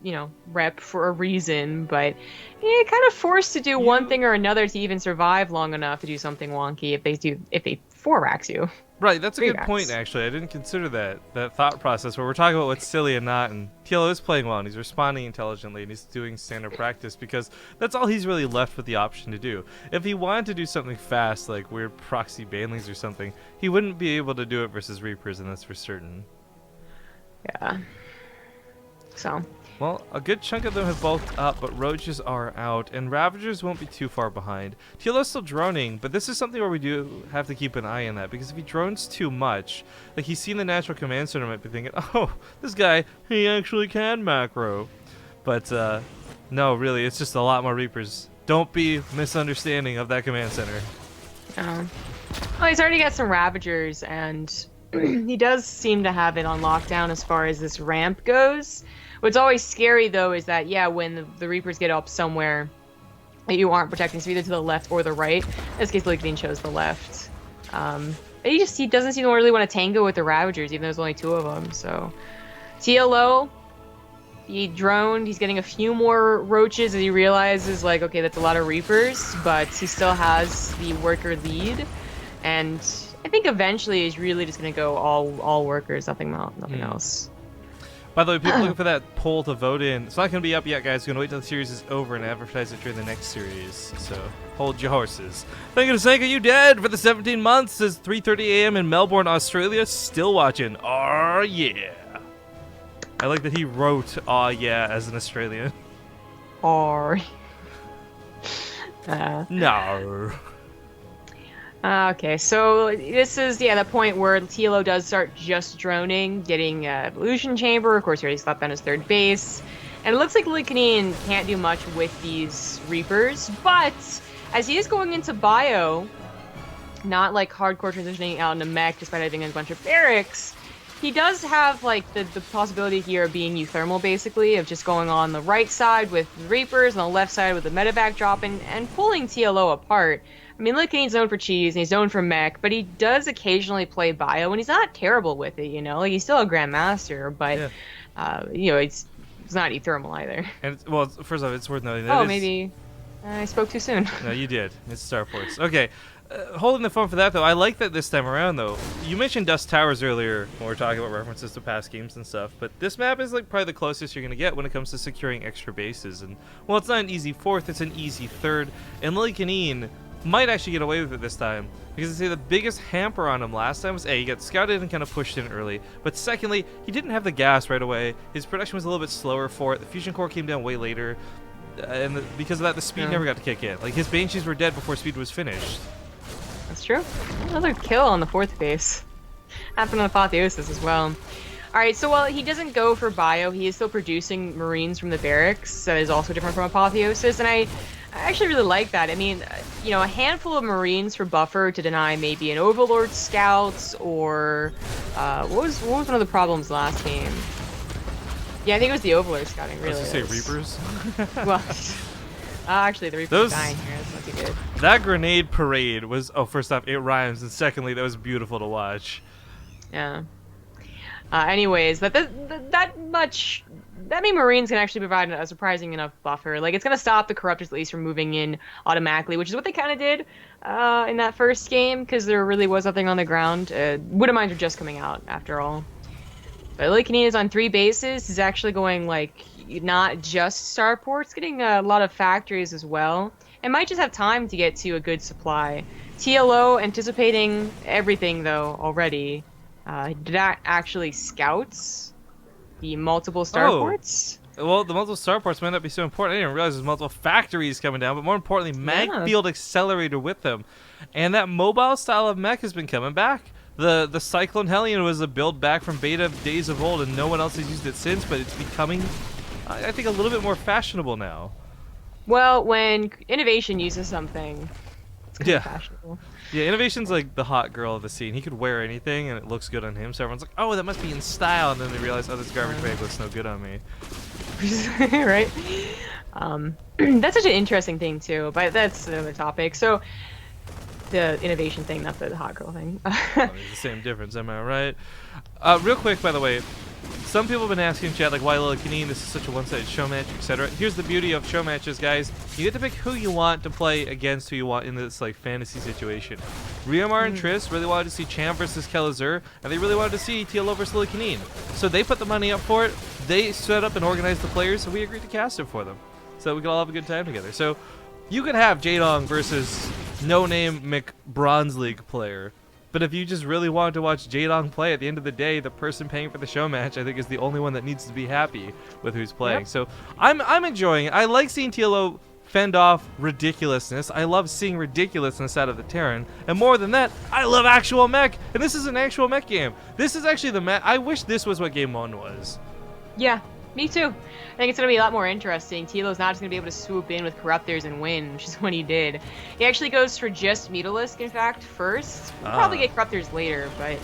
you know, rep for a reason, but you're kind of forced to do one thing or another to even survive long enough to do something wonky if they 4-racks you. Right, that's a good 3-racks. point, actually. I didn't consider that thought process where we're talking about what's silly and not, and TLO is playing well, and he's responding intelligently, and he's doing standard practice, because that's all he's really left with the option to do. If he wanted to do something fast, like weird proxy banlings or something, he wouldn't be able to do it versus Reapers, and that's for certain. Yeah. So... Well, a good chunk of them have bulked up, but Roaches are out, and Ravagers won't be too far behind. TLO's still droning, but this is something where we do have to keep an eye on that, because if he drones too much, like he's seen the natural command center, might be thinking, oh, this guy, he actually can macro. But, no, really, it's just a lot more Reapers. Don't be misunderstanding of that command center. Well, he's already got some Ravagers, and he does seem to have it on lockdown as far as this ramp goes. What's always scary, though, is that, yeah, when the Reapers get up somewhere that you aren't protecting, so either to the left or the right. In this case, Lillekanin chose the left. He doesn't seem to really want to tango with the Ravagers, even though there's only 2 of them, so... TLO, he droned, he's getting a few more roaches as he realizes, like, okay, that's a lot of Reapers, but he still has the worker lead, and I think eventually he's really just going to go all workers, nothing else. By the way, people looking for that poll to vote in. It's not going to be up yet, guys. We're going to wait till the series is over and advertise it during the next series. So, hold your horses. Thank you to Sanka, you dead for the 17 months. Says 3:30 a.m. in Melbourne, Australia. Still watching. Aw, yeah. I like that he wrote "aw, yeah" as an Australian. Or... No. Okay, so this is, yeah, the point where TLO does start just droning, getting Evolution Chamber. Of course, he already slapped down his 3rd base. And it looks like Lillekanin can't do much with these Reapers, but as he is going into Bio, not like hardcore transitioning out into mech despite having a bunch of barracks, he does have like the possibility here of being euthermal, basically, of just going on the right side with the Reapers and the left side with the medevac drop and pulling TLO apart. I mean, Lillekanin's known for cheese, and he's known for mech, but he does occasionally play bio, and he's not terrible with it, you know? Like, he's still a grandmaster, but, you know, it's not euthermal either. And, well, first off, it's worth noting that maybe I spoke too soon. No, you did. It's Starports. Okay. Holding the phone for that, though, I like that this time around, though. You mentioned Dust Towers earlier when we were talking about references to past games and stuff, but this map is like probably the closest you're going to get when it comes to securing extra bases. And, well, it's not an easy 4th, it's an easy 3rd, and Lillekanin might actually get away with it this time, because I say the biggest hamper on him last time was A, he got scouted and kind of pushed in early, but secondly, he didn't have the gas right away. His production was a little bit slower for it. The fusion core came down way later, and because of that, the speed never got to kick in. Like, his Banshees were dead before speed was finished. That's true. Another kill on the 4th base. Happened on Apotheosis as well. Alright, so while he doesn't go for bio, he is still producing Marines from the barracks. That is also different from Apotheosis, and I actually really like that. I mean, you know, a handful of Marines for buffer to deny maybe an Overlord Scouts, or what was one of the problems last game? Yeah, I think it was the Overlord Scouting, really. I was going to say Reapers? Well, actually, the Reapers are dying here. That's not too good. That grenade parade was, oh, first off, it rhymes, and secondly, that was beautiful to watch. Yeah. Anyways, that many Marines can actually provide a surprising enough buffer. Like, it's going to stop the Corruptors at least from moving in automatically, which is what they kind of did in that first game, because there really was nothing on the ground. Widowmines are just coming out, after all. But Lillekanin is on 3 bases. He's actually going, like, not just starports, getting a lot of factories as well. It might just have time to get to a good supply. TLO anticipating everything though already. Did that actually scouts the multiple Oh, starports? well, the multiple starports might not be so important. I didn't realize there's multiple factories coming down, but more importantly, mag Yeah. field accelerator with them, and that mobile style of mech has been coming back. The Cyclone Hellion was a build back from beta days of old, and no one else has used it since. But it's becoming, I think, a little bit more fashionable now. Well, when innovation uses something, it's gonna be Yeah, fashionable. yeah. Innovation's like the hot girl of the scene. He could wear anything, and it looks good on him. So everyone's like, "Oh, that must be in style." And then they realize, "Oh, this garbage bag looks no good on me." Right? That's such an interesting thing too, but that's another topic. So the innovation thing, not the hot girl thing. Well, it's the same difference, am I right? Real quick, by the way, some people have been asking in chat, like, why Lillekanin? This is such a one-sided show match, etc. Here's the beauty of show matches, guys. You get to pick who you want to play against who you want in this, like, fantasy situation. Riomar and Triss really wanted to see Cham versus Kelazur, and they really wanted to see TLO versus Lillekanin. So they put the money up for it, they set up and organized the players, and we agreed to cast it for them. So we could all have a good time together. So you could have Jadong versus no-name McBronze League player. But if you just really wanted to watch Jadong play, at the end of the day, the person paying for the show match, I think, is the only one that needs to be happy with who's playing. Yep. So I'm enjoying it. I like seeing TLO fend off ridiculousness. I love seeing ridiculousness out of the Terran. And more than that, I love actual mech. And this is an actual mech game. This is actually the mech. I wish this was what Game 1 was. Yeah, me too. I think it's going to be a lot more interesting. Tilo's not just going to be able to swoop in with Corruptors and win, which is what he did. He actually goes for just Mutalisk, in fact, first. We'll probably get Corruptors later, but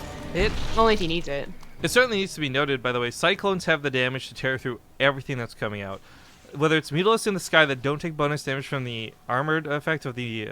only if he needs it. It certainly needs to be noted, by the way, Cyclones have the damage to tear through everything that's coming out. Whether it's Mutalisks in the sky that don't take bonus damage from the armored effect of the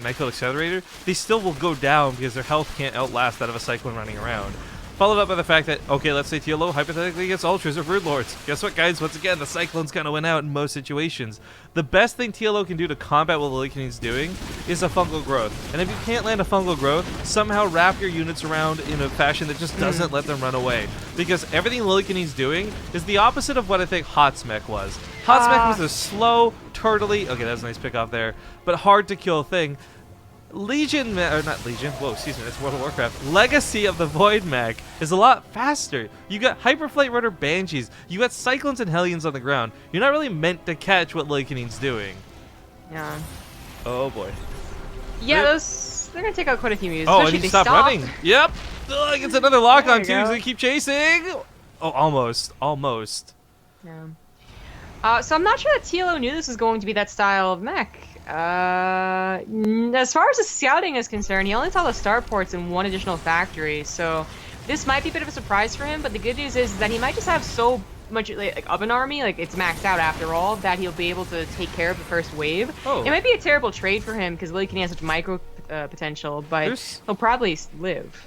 Magfield Accelerator, they still will go down because their health can't outlast that of a Cyclone running around. Followed up by the fact that, okay, let's say TLO hypothetically gets Ultras or Brood Lords. Guess what, guys? Once again, the Cyclones kind of went out in most situations. The best thing TLO can do to combat what Lillekanin's doing is a fungal growth. And if you can't land a fungal growth, somehow wrap your units around in a fashion that just doesn't let them run away. Because everything Lillekanin's doing is the opposite of what I think Hotsmech was. Hotsmech was a slow, turtly, okay, that was a nice pick off there, but hard to kill thing. Legion, or not Legion, whoa, excuse me, that's World of Warcraft. Legacy of the Void Mech is a lot faster. You got Hyperflight Runner Banshees, you got Cyclones and Hellions on the ground. You're not really meant to catch what Lillekanin's doing. Yeah. Oh boy. Yeah, they're going to take out quite a few units. Oh, and especially he if they stopped running. Yep. Ugh, gets another lock on too, There you so go. they keep chasing. Oh, almost. Almost. Yeah. So I'm not sure that TLO knew this was going to be that style of mech. As far as the scouting is concerned, he only saw the starports in one additional factory, so this might be a bit of a surprise for him, but the good news is that he might just have so much like, of an army, like it's maxed out after all, that he'll be able to take care of the first wave. Oh. It might be a terrible trade for him because Lillekanin has such micro potential, but he'll probably live.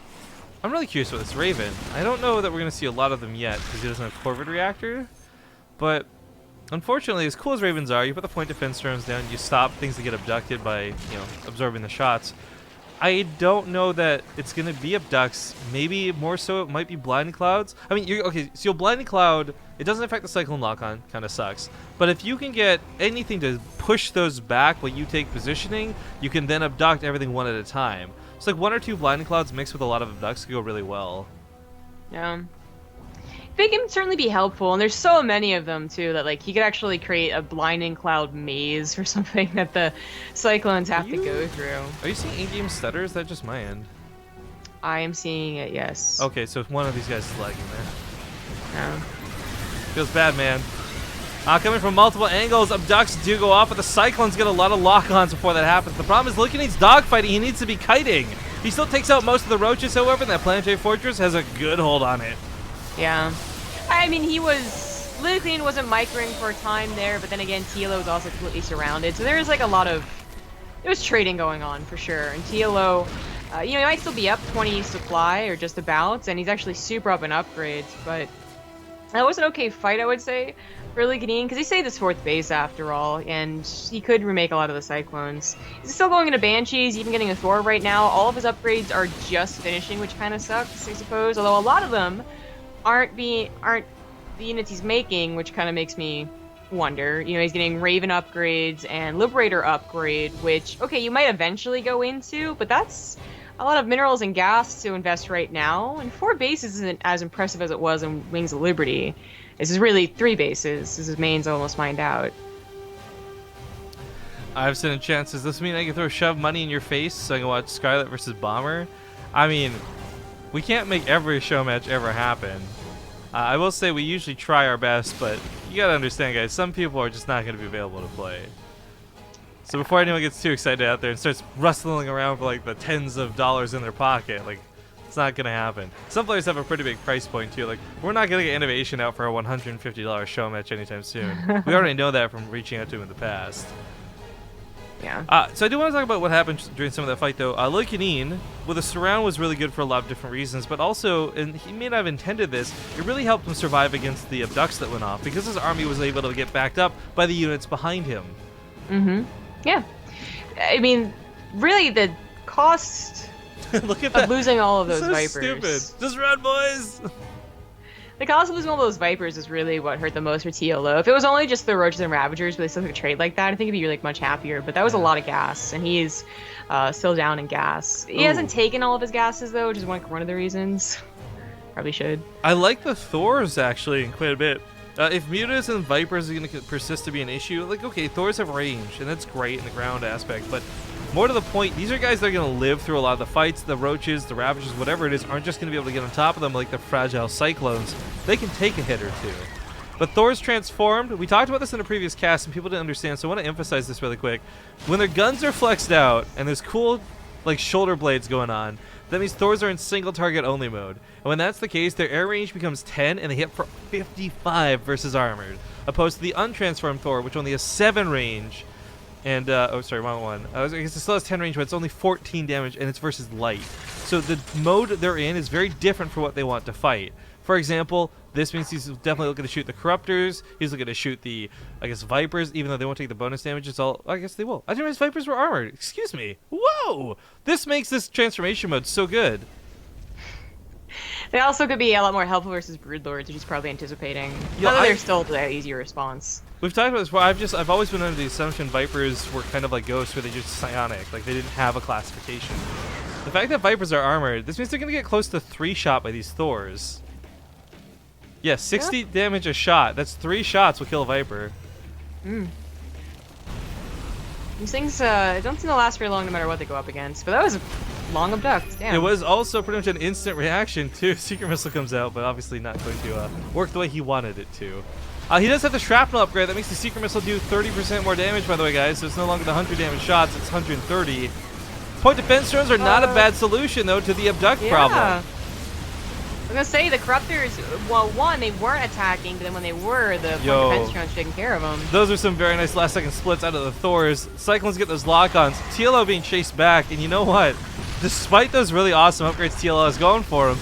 I'm really curious about this Raven. I don't know that we're going to see a lot of them yet because he doesn't have Corvid Reactor, but unfortunately, as cool as Ravens are, you put the point defense drones down, you stop things that get abducted by, absorbing the shots. I don't know that it's going to be abducts. Maybe more so it might be Blinding Clouds. I mean, okay, so you'll Blinding Cloud, it doesn't affect the Cyclone lock-on, kind of sucks. But if you can get anything to push those back while you take positioning, you can then abduct everything one at a time. So like 1 or 2 Blinding Clouds mixed with a lot of abducts could go really well. Yeah. They can certainly be helpful, and there's so many of them too that like he could actually create a blinding cloud maze or something that the Cyclones have to go through. Are you seeing in-game stutter? Is that just my end? I am seeing it, yes. Okay, so one of these guys is lagging there. Yeah. Feels bad, man. Coming from multiple angles, abducts do go off, but the Cyclones get a lot of lock-ons before that happens. The problem is Lillekanin's dogfighting. He needs to be kiting. He still takes out most of the roaches, however, and that planetary fortress has a good hold on it. Yeah. I mean, Lillekanin wasn't microing for a time there, but then again, TLO was also completely surrounded. So there was like there was trading going on for sure. And TLO, he might still be up 20 supply or just about, and he's actually super up in upgrades, but that was an okay fight, I would say, for Lillekanin, because he saved his 4th base after all, and he could remake a lot of the Cyclones. He's still going into Banshees, even getting a Thor right now. All of his upgrades are just finishing, which kind of sucks, I suppose, although a lot of them aren't the units he's making, which kind of makes me wonder. You know, he's getting Raven upgrades and Liberator upgrade, which, okay, you might eventually go into, but that's a lot of minerals and gas to invest right now. And 4 bases isn't as impressive as it was in Wings of Liberty. This is really 3 bases. This is main's almost mined out. I've seen a chance. Does this mean I can throw shove money in your face so I can watch Scarlet versus Bomber? I mean, we can't make every show match ever happen. I will say we usually try our best, but you gotta understand, guys, some people are just not gonna be available to play. So before anyone gets too excited out there and starts rustling around for like the tens of dollars in their pocket, like, it's not gonna happen. Some players have a pretty big price point too. Like, we're not gonna get innovation out for a $150 show match anytime soon. We already know that from reaching out to him in the past. Yeah. So I do want to talk about what happened during some of that fight, though. Lillekanin, with a surround, was really good for a lot of different reasons, but also, and he may not have intended this, it really helped him survive against the abducts that went off, because his army was able to get backed up by the units behind him. Mm-hmm. Yeah. I mean, really, the cost Look at of that. losing all of those So Vipers. stupid. Just run, boys! The cost of losing all those Vipers is really what hurt the most for TLO. If it was only just the Roaches and Ravagers, but they still could trade like that, I think he'd be like much happier. But that was a lot of gas, and he's still down in gas. He hasn't taken all of his gases though, which is one of the reasons. Probably should. I like the Thors actually quite a bit. If Mutas and Vipers are going to persist to be an issue, like, okay, Thors have range, and that's great in the ground aspect, but more to the point, these are guys that are going to live through a lot of the fights. The Roaches, the Ravagers, whatever it is, aren't just going to be able to get on top of them like the fragile Cyclones. They can take a hit or two. But Thor's transformed. We talked about this in a previous cast, and people didn't understand, so I want to emphasize this really quick. When their guns are flexed out, and there's cool, like, shoulder blades going on, that means Thors are in single target only mode. And when that's the case, their air range becomes 10 and they hit for 55 versus armored. Opposed to the untransformed Thor, which only has 7 range. And, oh, sorry, wrong one. I guess it still has 10 range, but it's only 14 damage and it's versus light. So the mode they're in is very different for what they want to fight. For example, this means he's definitely looking to shoot the Corruptors. He's looking to shoot the, I guess, Vipers, even though they won't take the bonus damage. It's all, I guess they will. I didn't realize Vipers were armored. Excuse me. Whoa! This makes this transformation mode so good. They also could be a lot more helpful versus Broodlords, which he's probably anticipating. Yeah, Although they're still the easier response. We've talked about this before. I've always been under the assumption Vipers were kind of like Ghosts, where they just psionic, like they didn't have a classification. The fact that Vipers are armored, this means they're going to get close to 3 shot by these Thors. Yeah, 60 damage a shot. That's 3 shots will kill a Viper. These things don't seem to last very long no matter what they go up against. But that was a long abduct. Damn. It was also pretty much an instant reaction, too. Secret Missile comes out, but obviously not going to work the way he wanted it to. He does have the Shrapnel upgrade. That makes the Secret Missile do 30% more damage, by the way, guys. So it's no longer the 100 damage shots. It's 130. Point defense drones are not a bad solution, though, to the abduct problem. I was gonna say, the Corruptors, well, one, they weren't attacking, but then when they were, the point defense drones taking care of them. Those are some very nice last-second splits out of the Thors. Cyclones get those lock-ons. TLO being chased back, and you know what? Despite those really awesome upgrades TLO is going for him,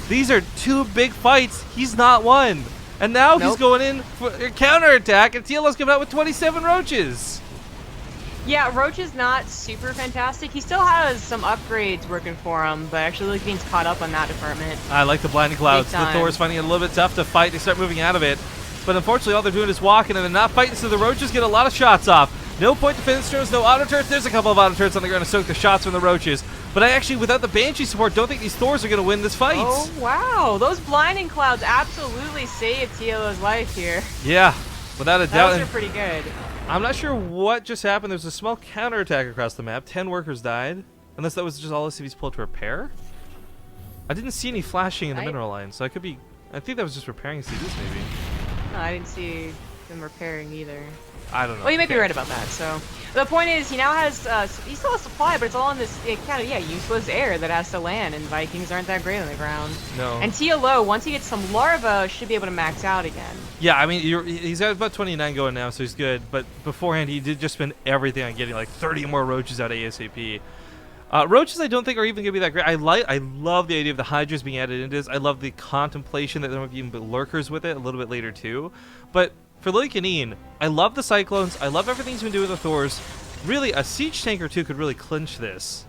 these are 2 big fights he's not won. And now he's going in for a counterattack, and TLO's coming out with 27 Roaches. Yeah, Roach is not super fantastic. He still has some upgrades working for him, but actually Lillekanin's caught up on that department. I like the Blinding Clouds. The Thor's finding it a little bit tough to fight. They start moving out of it. But unfortunately, all they're doing is walking, and they're not fighting, so the Roaches get a lot of shots off. No point defense drones, no auto turrets. There's a couple of auto turrets on the ground to soak the shots from the Roaches. But I actually, without the Banshee support, don't think these Thors are going to win this fight. Oh, wow. Those Blinding Clouds absolutely saved TLO's life here. Yeah, without a doubt. Those are pretty good. I'm not sure what just happened. There's a small counterattack across the map. 10 workers died. Unless that was just all SCVs pulled to repair? I didn't see any flashing in the mineral line, so I could be... I think that was just repairing CVs, maybe. No, I didn't see them repairing either. I don't know. Well, you might be right about that, so... The point is, he now has... he still has supply, but it's all in this kind of, useless air that has to land, and Vikings aren't that great on the ground. No. And TLO, once he gets some larva, should be able to max out again. Yeah, I mean, he's got about 29 going now, so he's good. But beforehand, he did just spend everything on getting like 30 more Roaches out ASAP. Roaches, I don't think are even going to be that great. I love the idea of the Hydras being added into this. I love the contemplation that there might be even lurkers with it a little bit later too. But for Lillekanin, I love the Cyclones. I love everything he's been doing with the Thors. Really, a siege tank or two could really clinch this.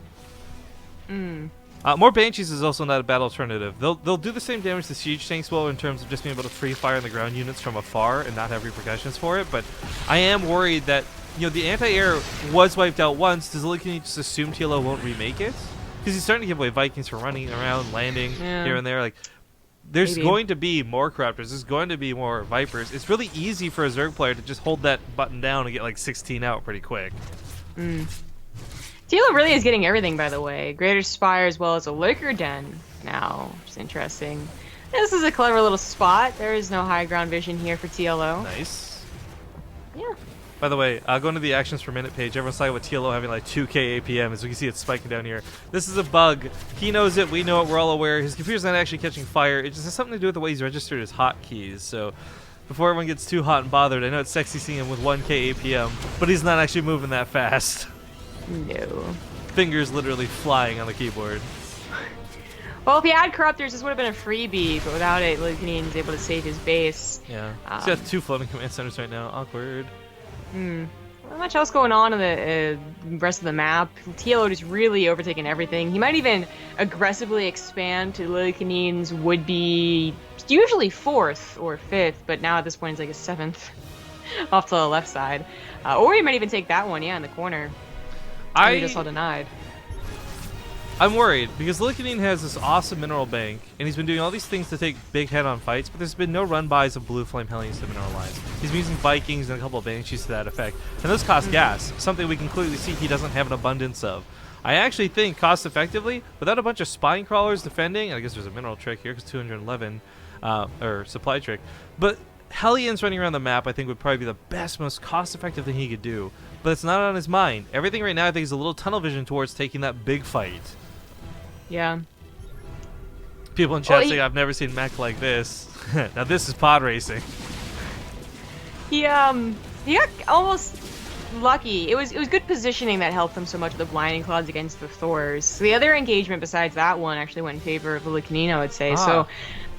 More Banshees is also not a bad alternative. They'll do the same damage the siege tanks will in terms of just being able to free fire on the ground units from afar and not have repercussions for it. But I am worried that the anti-air was wiped out once. Does Lillekanin just assume TLO won't remake it? Because he's starting to give away Vikings for running around, landing here and there. Like, there's going to be more Corruptors. There's going to be more Vipers. It's really easy for a Zerg player to just hold that button down and get like 16 out pretty quick. TLO really is getting everything, by the way. Greater Spire as well as a Liquor Den now, which is interesting. This is a clever little spot. There is no high ground vision here for TLO. Nice. Yeah. By the way, going to the actions per minute page, everyone's talking about TLO having like 2k APM. As we can see, it's spiking down here. This is a bug. He knows it. We know it. We're all aware. His computer's not actually catching fire. It just has something to do with the way he's registered his hotkeys. So before everyone gets too hot and bothered, I know it's sexy seeing him with 1k APM, but he's not actually moving that fast. No. Fingers literally flying on the keyboard. Well, if he had Corruptors, this would have been a freebie, but without it, Lillekanin's able to save his base. Yeah. He's got 2 floating command centers right now. Awkward. Not much else going on in the rest of the map. TLO just really overtaking everything. He might even aggressively expand to Lillekanin's would-be usually 4th or 5th, but now at this point it's like a 7th off to the left side. Or he might even take that one, in the corner. I just all denied. I'm worried because Lillekanin has this awesome mineral bank, and he's been doing all these things to take big head-on fights, but there's been no run-bys of Blue Flame Hellions to mineralize. He's been using Vikings and a couple of Banshees to that effect, and those cost gas, something we can clearly see he doesn't have an abundance of. I actually think cost-effectively, without a bunch of spine crawlers defending, and I guess there's a mineral trick here because 211, or supply trick, but Hellions running around the map I think would probably be the best, most cost-effective thing he could do, but it's not on his mind. Everything right now I think is a little tunnel vision towards taking that big fight. Yeah. People in chat saying I've never seen mech like this. Now this is pod racing. He got almost lucky. It was good positioning that helped him so much with the blinding clouds against the Thors. So the other engagement besides that one actually went in favor of Lillekanin, I would say. So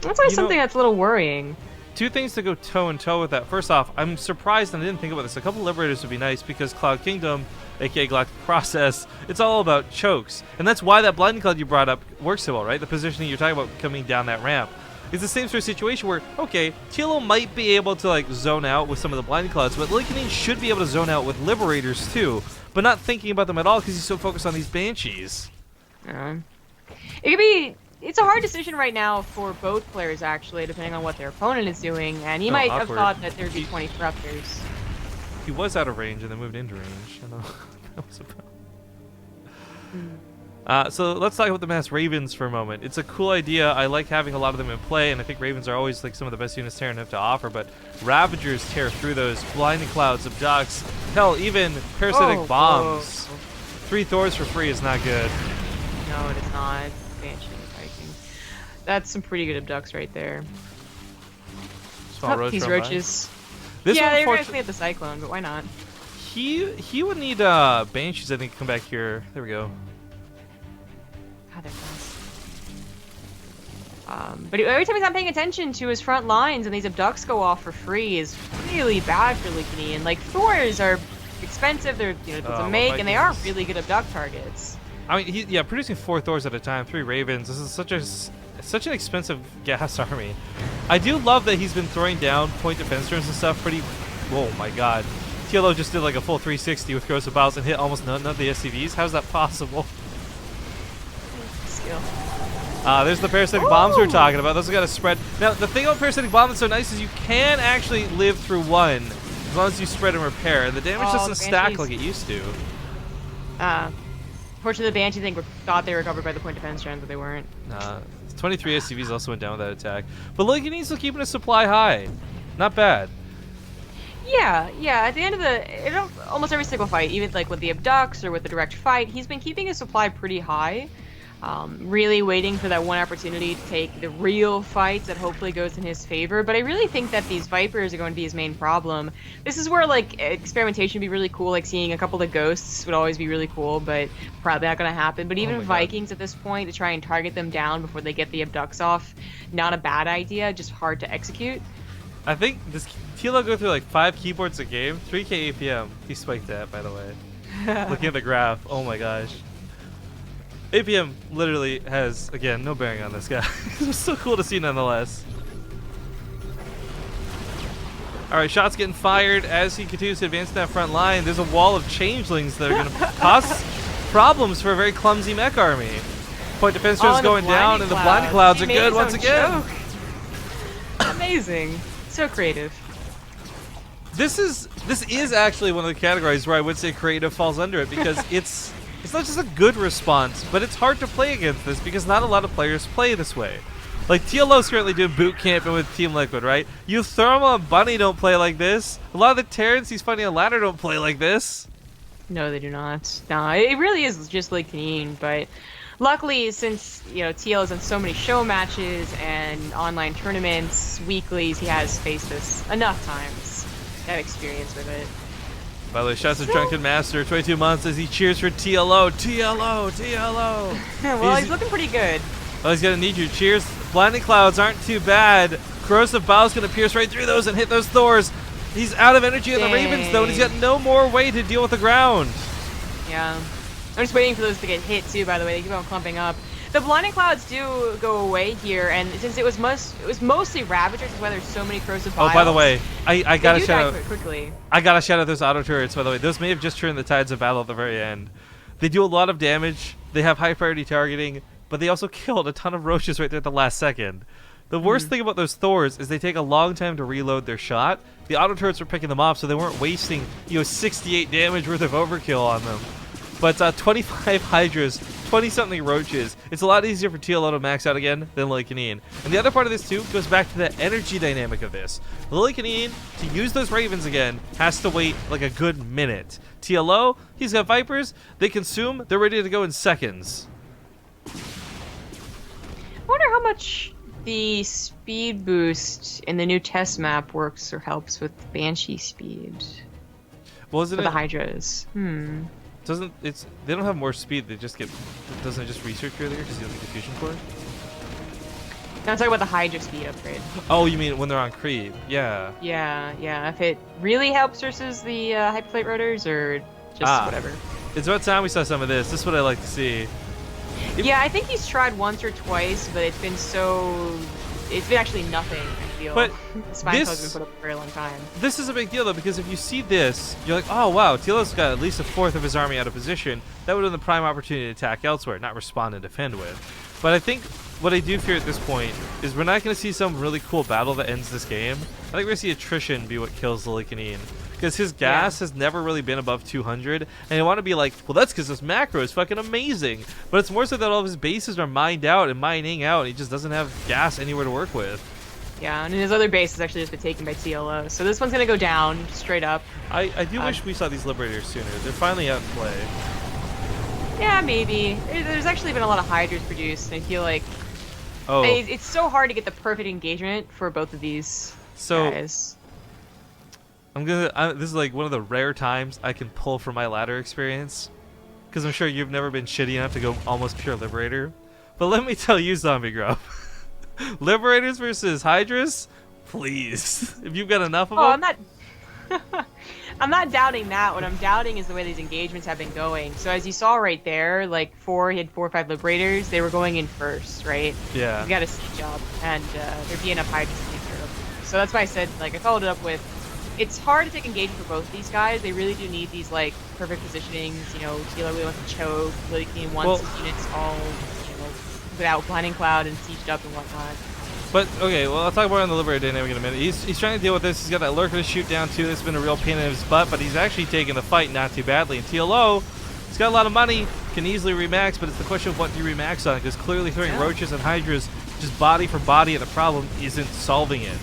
that's always something that's a little worrying. 2 things to go toe-in-toe with that. First off, I'm surprised, and I didn't think about this, a couple Liberators would be nice because Cloud Kingdom, aka Galactic Process, it's all about chokes. And that's why that Blinding Cloud you brought up works so well, right? The positioning you're talking about coming down that ramp. It's the same sort of situation where, okay, TLO might be able to like zone out with some of the Blinding Clouds, but Lillekanin should be able to zone out with Liberators too, but not thinking about them at all because he's so focused on these Banshees. It could be... It's a hard decision right now for both players, actually, depending on what their opponent is doing, and he might have thought that there'd be 20 Corruptors. He was out of range and then moved into range. I know. That was about... So let's talk about the Mass Ravens for a moment. It's a cool idea. I like having a lot of them in play, and I think Ravens are always like some of the best units Terran have to offer, but Ravagers tear through those, Blinding Clouds, Abducts, hell, even Parasitic Bombs. 3 Thors for free is not good. No, it is not. Banshee. That's some pretty good abducts right there. Small roach these roaches. This yeah, they're going to clean up the Cyclone, but why not? He would need Banshees, I think, to come back here. There we go. God, they're fast. But every time he's not paying attention to his front lines and these abducts go off for free is really bad for Lillekanin. Like, Thors are expensive, they're difficult to make, and they are really good abduct targets. I mean, producing 4 Thors at a time, 3 Ravens. This is such an expensive gas army. I do love that he's been throwing down point defense turns and stuff pretty... Oh my god. TLO just did like a full 360 with Corsair Gear and hit almost none of the SCVs. How's that possible? Skill. There's the Parasitic Bombs we're talking about. Those have got to spread. Now, the thing about Parasitic Bomb that's so nice is you can actually live through one as long as you spread and repair. The damage doesn't stack like it used to. Fortunately, the Banshee thought they were covered by the point defense turn, but they weren't. 23 SCVs also went down with that attack. But Lillekanin's still keeping his supply high. Not bad. Yeah. At the end of almost every single fight, even like with the abducts or with the direct fight, he's been keeping his supply pretty high. Really waiting for that one opportunity to take the real fight that hopefully goes in his favor. But I really think that these Vipers are going to be his main problem. This is where like experimentation would be really cool, like seeing a couple of ghosts would always be really cool, but probably not going to happen. But even Vikings at this point, to try and target them down before they get the abducts off, not a bad idea, just hard to execute. I think this TLO go through like 5 keyboards a game, 3k APM. He spiked that, by the way. Looking at the graph, oh my gosh. APM literally has, again, no bearing on this guy. It's so cool to see nonetheless. Alright, shots getting fired as he continues to advance to that front line. There's a wall of changelings that are going to cause problems for a very clumsy mech army. Point defense drone's going down, and the blinding clouds are good once again. Amazing. So creative. This is actually one of the categories where I would say creative falls under it, because it's not just a good response, but it's hard to play against this because not a lot of players play this way. Like, TLO's currently doing boot camping with Team Liquid, right? Eutherma and Bunny don't play like this. A lot of the Terrans he's fighting on ladder don't play like this. No, they do not. No, it really is just Lillekanin, but luckily, since, you know, TL has done so many show matches and online tournaments, weeklies, he has faced this enough times. That experience with it. By the way, shouts to Drunken Master, 22 months, as he cheers for TLO, TLO, TLO. Well, he's looking pretty good. Oh, he's gonna need your cheers. Blinding clouds aren't too bad. Corrosive Bow's gonna pierce right through those and hit those Thors. He's out of energy on the Ravens though, and he's got no more way to deal with the ground. Yeah. I'm just waiting for those to get hit too, by the way. They keep on clumping up. The blinding clouds do go away here, and since it was mostly Ravagers, is why there's so many corrosive vials. Oh, by the way, I gotta shout out quickly. I gotta shout out those auto turrets, by the way. Those may have just turned the tides of battle at the very end. They do a lot of damage, they have high priority targeting, but they also killed a ton of roaches right there at the last second. The worst thing about those Thors is they take a long time to reload their shot. The auto turrets were picking them off, so they weren't wasting, 68 damage worth of overkill on them. But 25 Hydras, 20-something roaches. It's a lot easier for TLO to max out again than Lillekanin. And the other part of this too goes back to the energy dynamic of this. Lillekanin, to use those Ravens again, has to wait like a good minute. TLO, he's got Vipers, they consume, they're ready to go in seconds. I wonder how much the speed boost in the new test map works or helps with Banshee speed. Wasn't it the Hydras? They don't have more speed, they just get, doesn't it just research earlier because you don't get diffusion core? No, I'm talking about the Hydra speed upgrade. Oh, you mean when they're on creep? Yeah. Yeah. If it really helps versus the hyperplate rotors or just whatever. It's about time we saw some of this. This is what I like to see. Yeah, I think he's tried once or twice, but it's been actually nothing, I feel. But Spine has been put up for a very long time. This is a big deal, though, because if you see this, you're like, oh, wow, TLO's got at least a fourth of his army out of position. That would have been the prime opportunity to attack elsewhere, not respond and defend with. But I think what I do fear at this point is we're not going to see some really cool battle that ends this game. I think we're going to see attrition be what kills Lillekanin. Because his gas has never really been above 200, and I want to be like, well, that's because this macro is fucking amazing. But it's more so that all of his bases are mined out and mining out, and he just doesn't have gas anywhere to work with. Yeah, and his other base has actually just been taken by TLO. So this one's going to go down, straight up. I do wish we saw these Liberators sooner. They're finally out in play. Yeah, maybe. There's actually been a lot of Hydras produced, and I feel like it's so hard to get the perfect engagement for both of these guys. This is like one of the rare times I can pull from my ladder experience, because I'm sure you've never been shitty enough to go almost pure Liberator. But let me tell you, Zombie Grub, Liberators versus Hydras, please. If you've got enough of them. I'm not doubting that. What I'm doubting is the way these engagements have been going. So as you saw right there, like he had 4 or 5 Liberators, they were going in first, right? Yeah. You got a siege up, and there'd be enough Hydras to take care of them. So that's why I said, like, I followed it up with, it's hard to take engagement for both of these guys. They really do need these, like, perfect positionings. TLO really wants to choke. Lillekanin wants his units all, without blinding cloud and sieged up and whatnot. But, okay, well, I'll talk more on the Liberator dynamic in a minute. He's trying to deal with this. He's got that Lurker to shoot down, too. That's been a real pain in his butt, but he's actually taking the fight not too badly. And TLO, he's got a lot of money, can easily remax, but it's the question of what do you remax on, because clearly throwing Roaches and Hydras just body for body at the problem isn't solving it.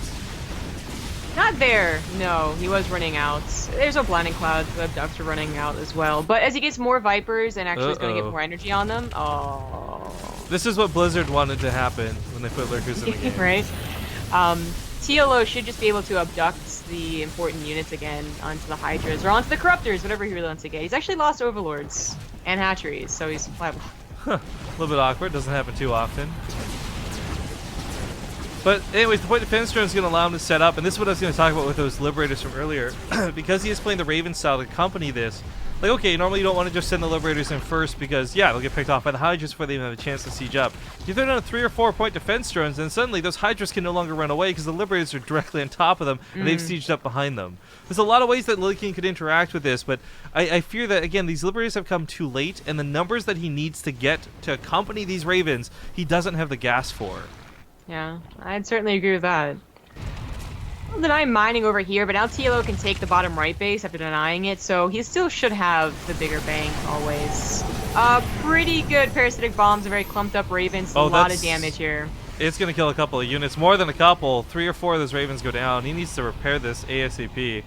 Not there. No, he was running out. There's no blinding clouds. The ducks are running out as well. But as he gets more Vipers and actually is going to get more energy on them, this is what Blizzard wanted to happen when they put Lurkers in the game. Right? TLO should just be able to abduct the important units again onto the Hydras or onto the Corruptors, whatever he really wants to get. He's actually lost Overlords and Hatcheries, so he's pliable. A little bit awkward. Doesn't happen too often. But anyways, the point defense drone is going to allow him to set up, and this is what I was going to talk about with those Liberators from earlier. Because he is playing the Raven style to accompany this, Like, okay, normally you don't want to just send the Liberators in first because, yeah, they'll get picked off by the Hydras before they even have a chance to siege up. If you throw down 3 or 4 point defense drones, then suddenly those Hydras can no longer run away because the Liberators are directly on top of them and they've sieged up behind them. There's a lot of ways that Lillekanin could interact with this, but I fear that, again, these Liberators have come too late, and the numbers that he needs to get to accompany these Ravens, he doesn't have the gas for. Yeah, I'd certainly agree with that. I'll deny mining over here, but now TLO can take the bottom right base after denying it, so he still should have the bigger bank always. Pretty good parasitic bombs, a very clumped up Ravens, a lot of damage here. It's going to kill a couple of units, more than a couple. 3 or 4 of those Ravens go down. He needs to repair this ASAP.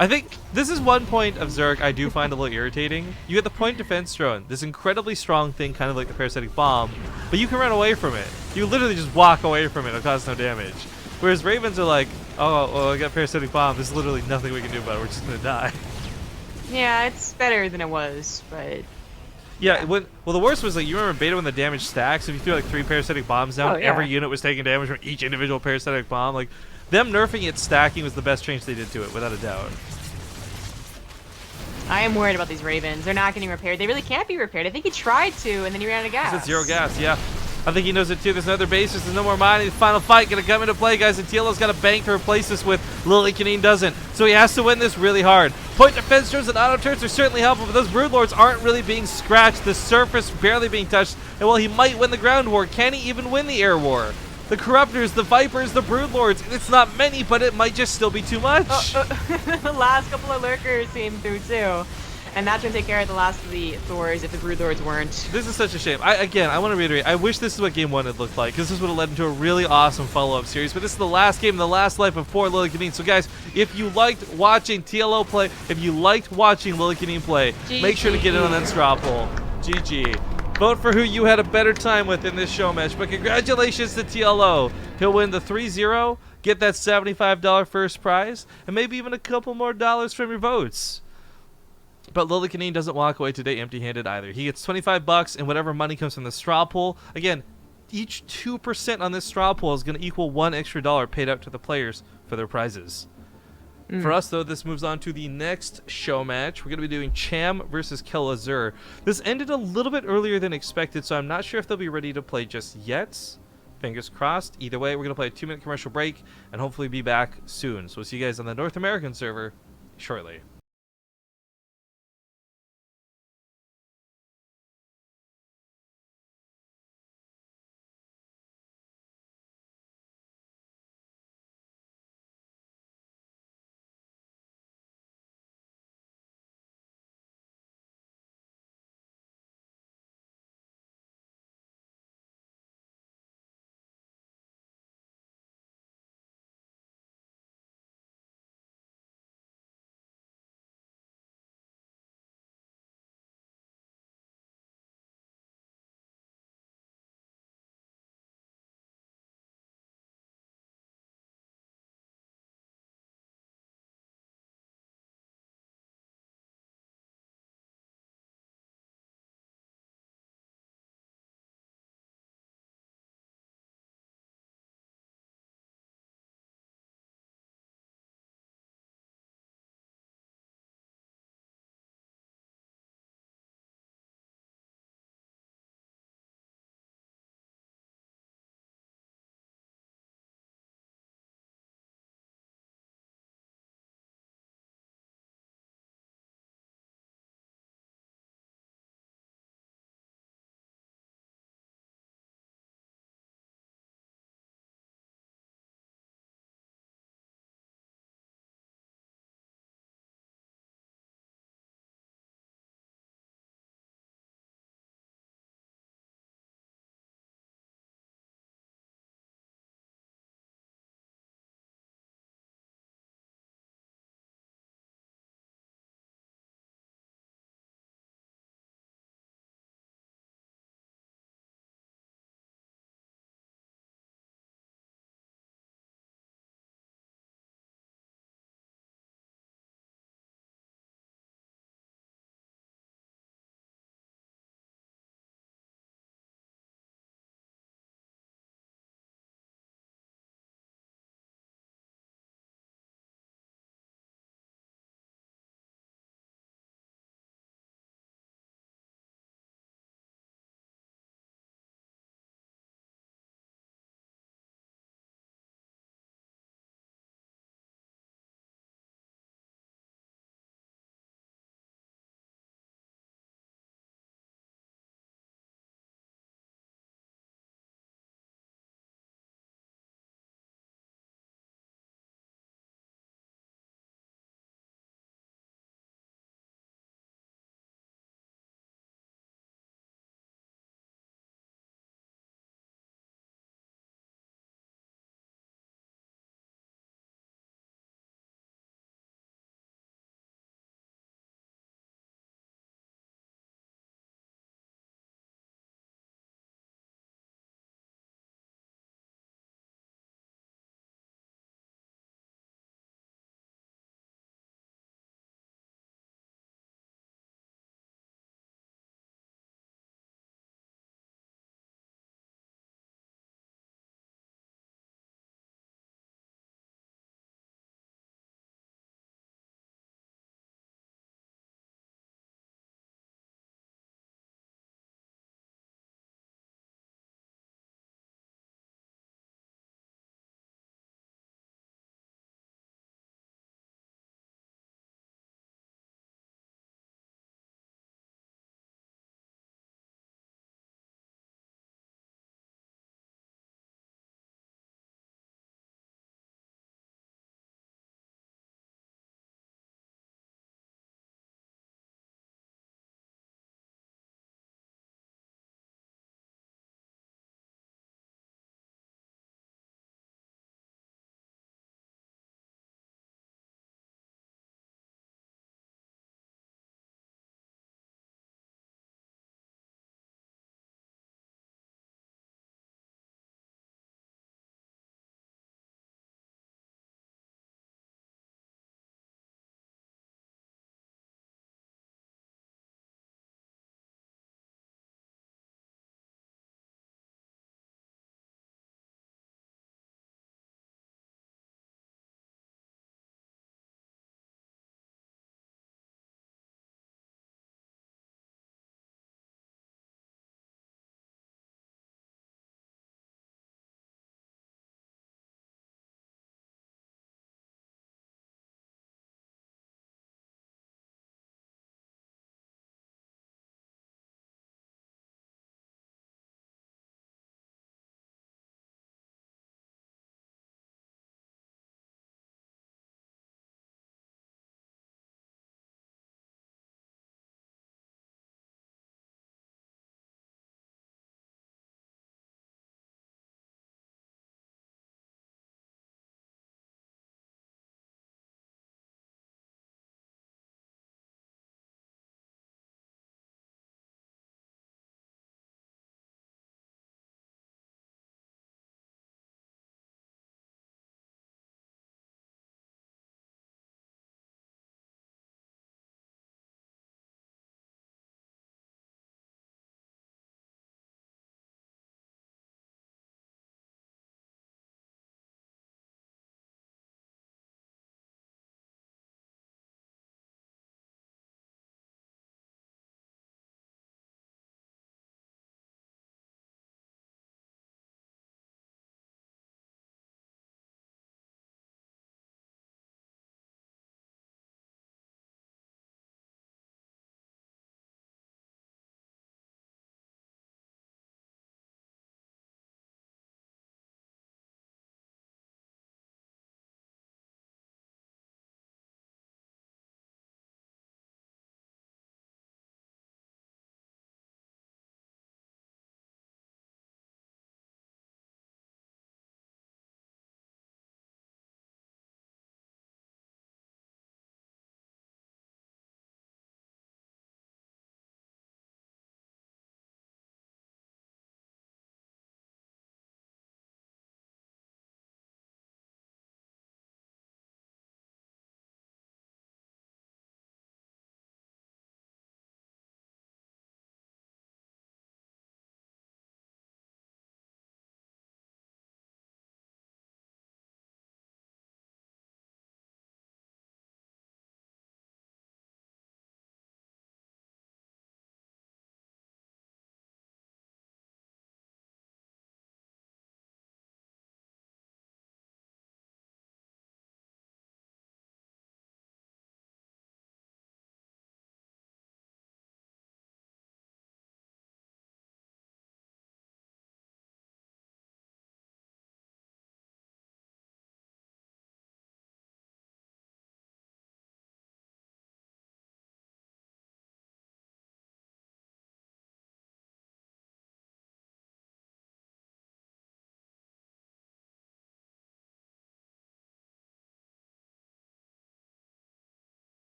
I think this is one point of Zerg I do find a little irritating. You get the point defense drone, this incredibly strong thing, kind of like the parasitic bomb, but you can run away from it. You literally just walk away from it, it'll cause no damage. Whereas Ravens are like, oh, well, I got parasitic bomb, there's literally nothing we can do about it, we're just gonna die. Yeah, it's better than it was, but... Yeah, well, the worst was, like, you remember beta when the damage stacks? If you threw, like, 3 parasitic bombs down, every unit was taking damage from each individual parasitic bomb. Like, them nerfing it stacking was the best change they did to it, without a doubt. I am worried about these Ravens. They're not getting repaired. They really can't be repaired. I think he tried to, and then he ran out of gas. It's 0 gas, yeah. I think he knows it too. There's another base. There's no more mining. The final fight gonna come into play, guys. And TLO's got a bank to replace this with. Lillekanin doesn't. So he has to win this really hard. Point defense drones and auto turrets are certainly helpful, but those broodlords aren't really being scratched. The surface barely being touched. And while he might win the ground war, can he even win the air war? The corruptors, the vipers, the broodlords. It's not many, but it might just still be too much. The last couple of lurkers came through too. And that's going to take care of the last of the Thors if the Broodlords weren't. This is such a shame. Again, I want to reiterate, I wish this is what Game 1 had looked like, because this would have led into a really awesome follow-up series, but this is the last game, the last life of poor Lillekanin. So guys, if you liked watching TLO play, if you liked watching Lillekanin play, make sure to get in on that straw poll. GG. Vote for who you had a better time with in this show match, but congratulations to TLO. He'll win the 3-0, get that $75 first prize, and maybe even a couple more dollars from your votes. But Lillekanin doesn't walk away today empty-handed either. He gets $25 and whatever money comes from the straw pool. Again, each 2% on this straw pool is going to equal $1 extra paid out to the players for their prizes. For us, though, this moves on to the next show match. We're going to be doing Cham versus Kel Azur. This ended a little bit earlier than expected, so I'm not sure if they'll be ready to play just yet. Fingers crossed. Either way, we're going to play a 2-minute commercial break and hopefully be back soon. So we'll see you guys on the North American server shortly.